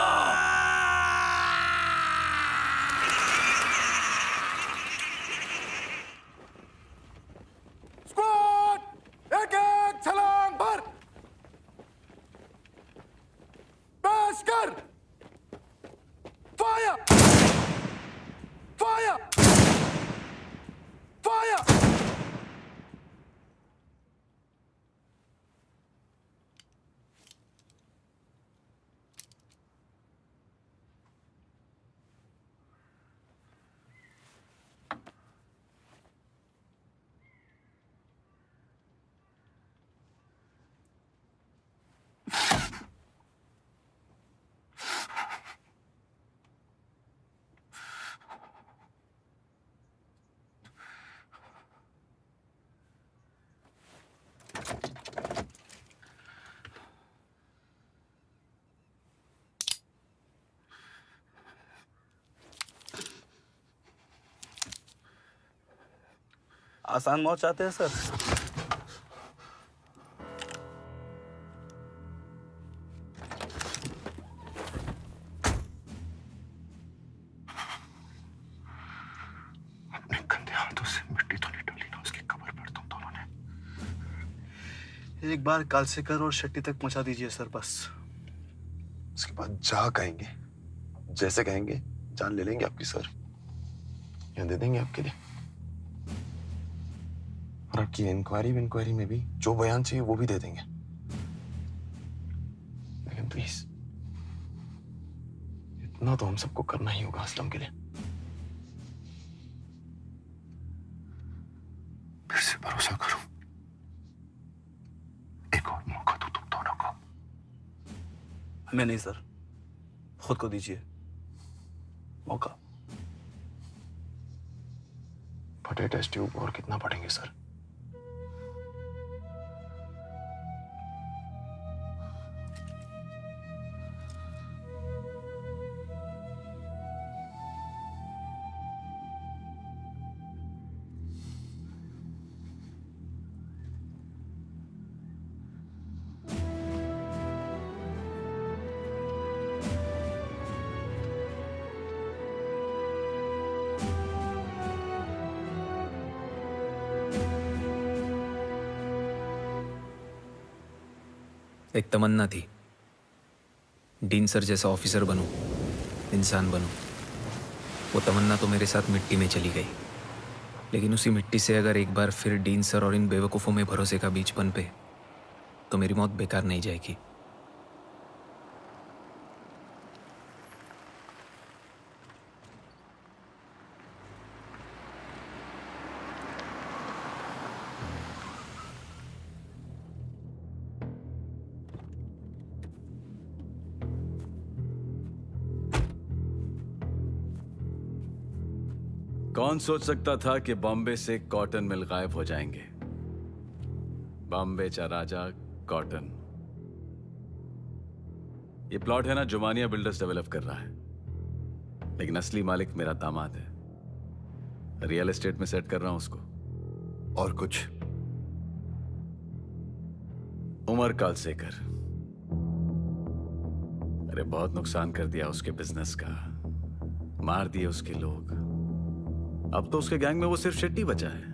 आसान मौत चाहते हैं सर? अपने गंदे हाथों से मिट्टी तो नहीं डाली ना उसकी कब्र पर तुम दोनों ने? एक बार कालसेकर और शेट्टी तक पहुंचा दीजिए सर बस। उसके बाद जा कहेंगे, जैसे कहेंगे जान ले लेंगे आपकी सर, या दे देंगे आपके लिए। और आपकी इंक्वायरी में भी जो बयान चाहिए वो भी दे देंगे। लेकिन प्लीज इतना तो हम सबको करना ही होगा असलम के लिए। फिर से भरोसा करो, एक और मौका दो तुम दोनों को। हमें नहीं सर, खुद को दीजिए मौका। फटे टेस्ट ट्यूब और कितना पढ़ेंगे सर? एक तमन्ना थी, डीन सर जैसा ऑफिसर बनूं, इंसान बनूं। वो तमन्ना तो मेरे साथ मिट्टी में चली गई, लेकिन उसी मिट्टी से अगर एक बार फिर डीन सर और इन बेवकूफ़ों में भरोसे का बीज पनपे तो मेरी मौत बेकार नहीं जाएगी। कौन सोच सकता था कि बॉम्बे से कॉटन मिल गायब हो जाएंगे। बॉम्बे चा राजा कॉटन। ये प्लॉट है ना, जुमानिया बिल्डर्स डेवलप कर रहा है, लेकिन असली मालिक मेरा दामाद है। रियल एस्टेट में सेट कर रहा हूं उसको। और कुछ? उमर कालसेकर। अरे बहुत नुकसान कर दिया उसके बिजनेस का, मार दिए उसके लोग। अब तो उसके गैंग में वो सिर्फ शेट्टी बचा है।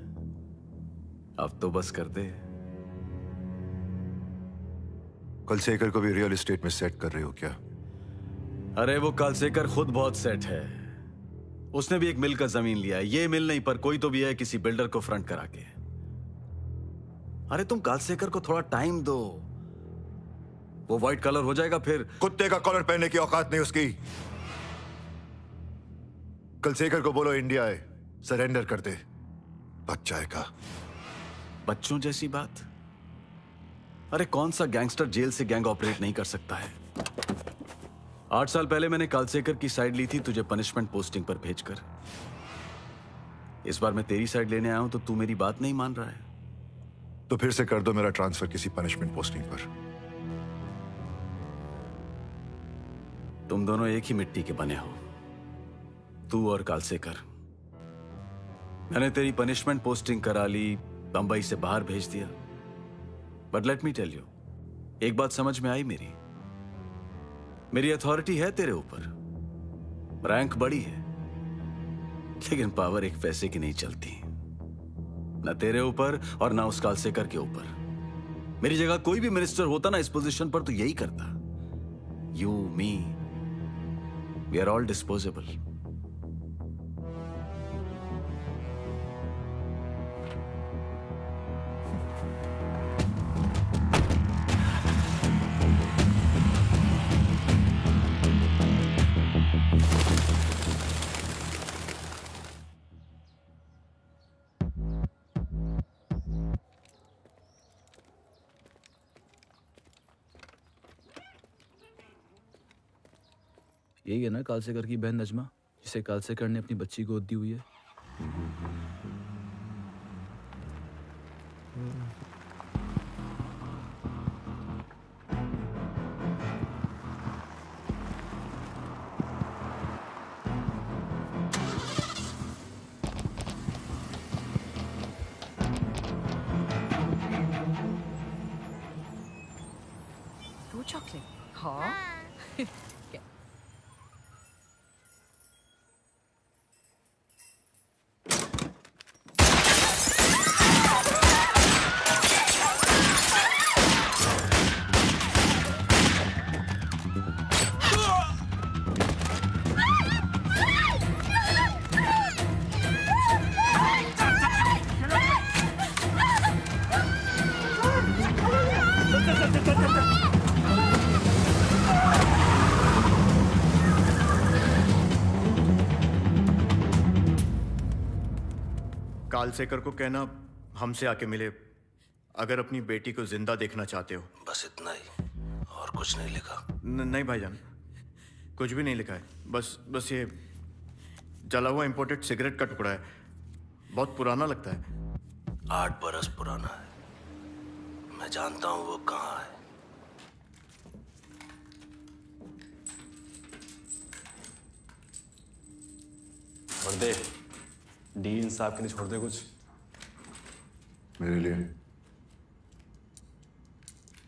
अब तो बस कर दे। कालसेकर को भी रियल एस्टेट में सेट कर रहे हो क्या? अरे वो कालसेकर खुद बहुत सेट है। उसने भी एक मिल का जमीन लिया है। ये मिल नहीं पर कोई तो भी है, किसी बिल्डर को फ्रंट करा के। अरे तुम कालसेकर को थोड़ा टाइम दो, वो व्हाइट कलर हो जाएगा। फिर कुत्ते का कॉलर पहनने की औकात नहीं उसकी। कालसेकर को बोलो इंडिया है, सरेंडर कर दे, बच जाएगा। बच्चों जैसी बात? अरे कौन सा गैंगस्टर जेल से गैंग ऑपरेट नहीं कर सकता है? 8 साल पहले मैंने कालसेकर की साइड ली थी तुझे पनिशमेंट पोस्टिंग पर भेजकर। इस बार मैं तेरी साइड लेने आया हूं तो तू मेरी बात नहीं मान रहा है। तो फिर से कर दो मेरा ट्रांसफर किसी पनिशमेंट पोस्टिंग पर। तुम दोनों एक ही मिट्टी के बने हो, तू और कालसेकर। मैंने तेरी पनिशमेंट पोस्टिंग करा ली, बंबई से बाहर भेज दिया। But let me tell you, एक बात समझ में आई मेरी अथॉरिटी है तेरे ऊपर, रैंक बड़ी है, लेकिन पावर एक पैसे की नहीं चलती। ना तेरे ऊपर और ना उस कालसेकर के ऊपर। मेरी जगह कोई भी मिनिस्टर होता ना इस पोजीशन पर तो यही करता। You, me, we are all disposable. यही है ना कालसेकर की बहन नजमा, जिसे कालसेकर ने अपनी बच्ची गोद दी हुई है। chocolate? Huh? Okay. कालसेकर को कहना हमसे आके मिले अगर अपनी बेटी को जिंदा देखना चाहते हो। बस इतना ही, और कुछ नहीं लिखा। नहीं भाईजान, कुछ भी नहीं लिखा है। बस ये जला हुआ इंपोर्टेड सिगरेट का टुकड़ा है, बहुत पुराना लगता है। 8 बरस पुराना है। मैं जानता हूं वो कहाँ है। वर्दे, डीन साहब के लिए छोड़ दे कुछ। मेरे लिए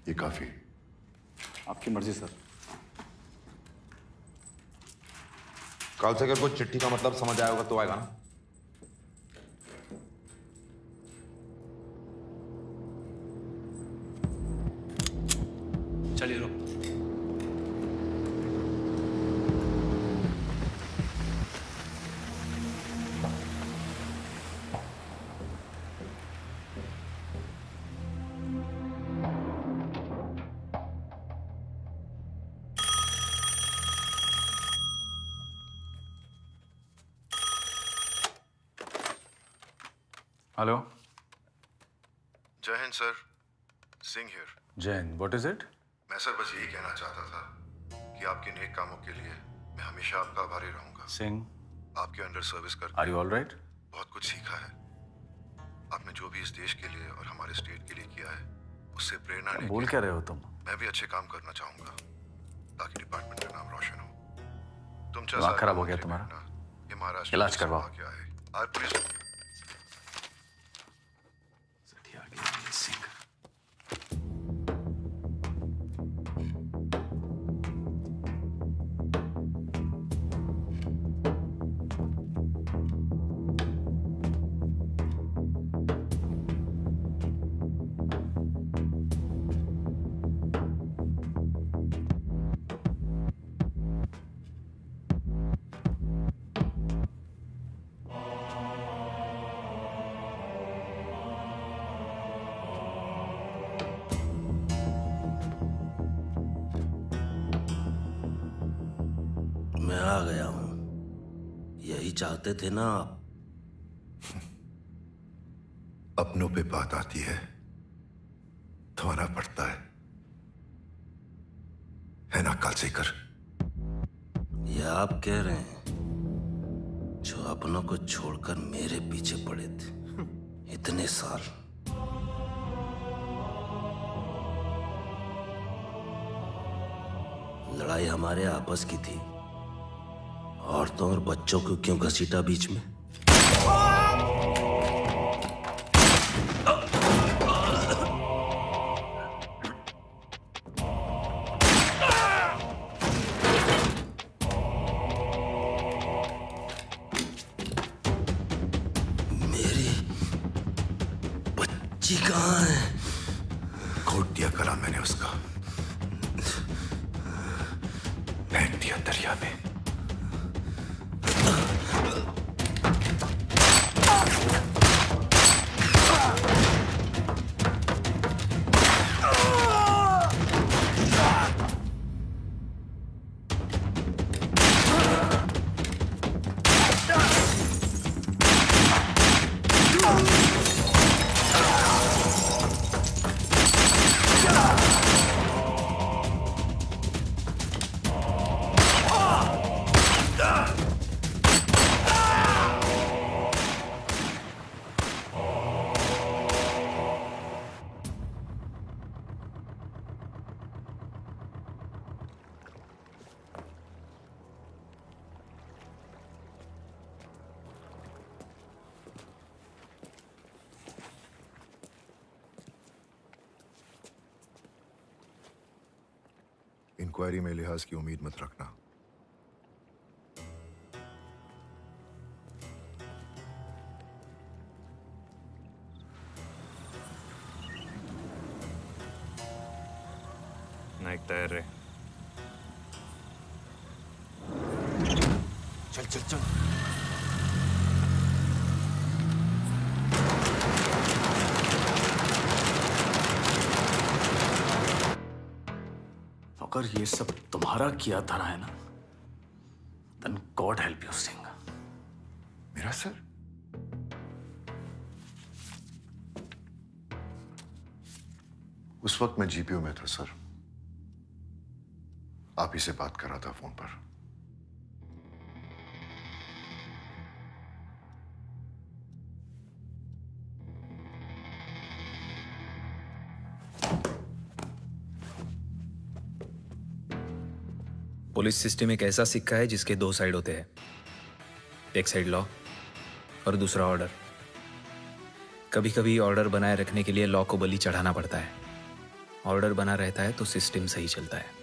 ये काफी। आपकी मर्जी सर। कालसेकर को चिट्ठी का मतलब समझ आया होगा तो आएगा ना। चलिए रुक। हेलो। जय Hind sir, Singh here. Jain, what is it? मैं सर बस यही कहना चाहता था कि आपके नेक कामों के लिए मैं हमेशा आपका आभारी रहूंगा। सिंह, आपके अंडर सर्विस कर आर यू ऑल राइट? बहुत कुछ सीखा है। आपने जो भी इस देश के लिए और हमारे स्टेट के लिए किया है उससे प्रेरणा लेके बोल क्या रहे हो तुम? मैं भी अच्छे काम करना चाहूंगा ताकि डिपार्टमेंट का नाम रोशन हो। तुम दिमाग खराब हो गया तुम्हारा? ये महाराष्ट्र इलाज करवाओ। क्या है और पुलिस मैं आ गया हूं। यही चाहते थे ना आप? अपनों पे बात आती है तो आना पड़ता है ना कालसेकर? ये आप कह रहे हैं जो अपनों को छोड़कर मेरे पीछे पड़े थे इतने साल। लड़ाई हमारे आपस की थी, औरतों और बच्चों को क्यों घसीटा बीच में? मेरी बच्ची कहाँ है? खोद दिया गला मैंने उसका, फेंक दिया दरिया में। इंक्वायरी में लिहाज की उम्मीद मत रखना। नाइक तैयार रहे। चल चल चल। अगर ये सब तुम्हारा किया धरा है ना, then God help you, Singh. मेरा सर? उस वक्त मैं जीपीओ में था सर। आप ही से बात कर रहा था फोन पर। पुलिस सिस्टम एक ऐसा सिक्का है जिसके दो साइड होते हैं, एक साइड लॉ और दूसरा ऑर्डर। कभी कभी ऑर्डर बनाए रखने के लिए लॉ को बलि चढ़ाना पड़ता है। ऑर्डर बना रहता है तो सिस्टम सही चलता है।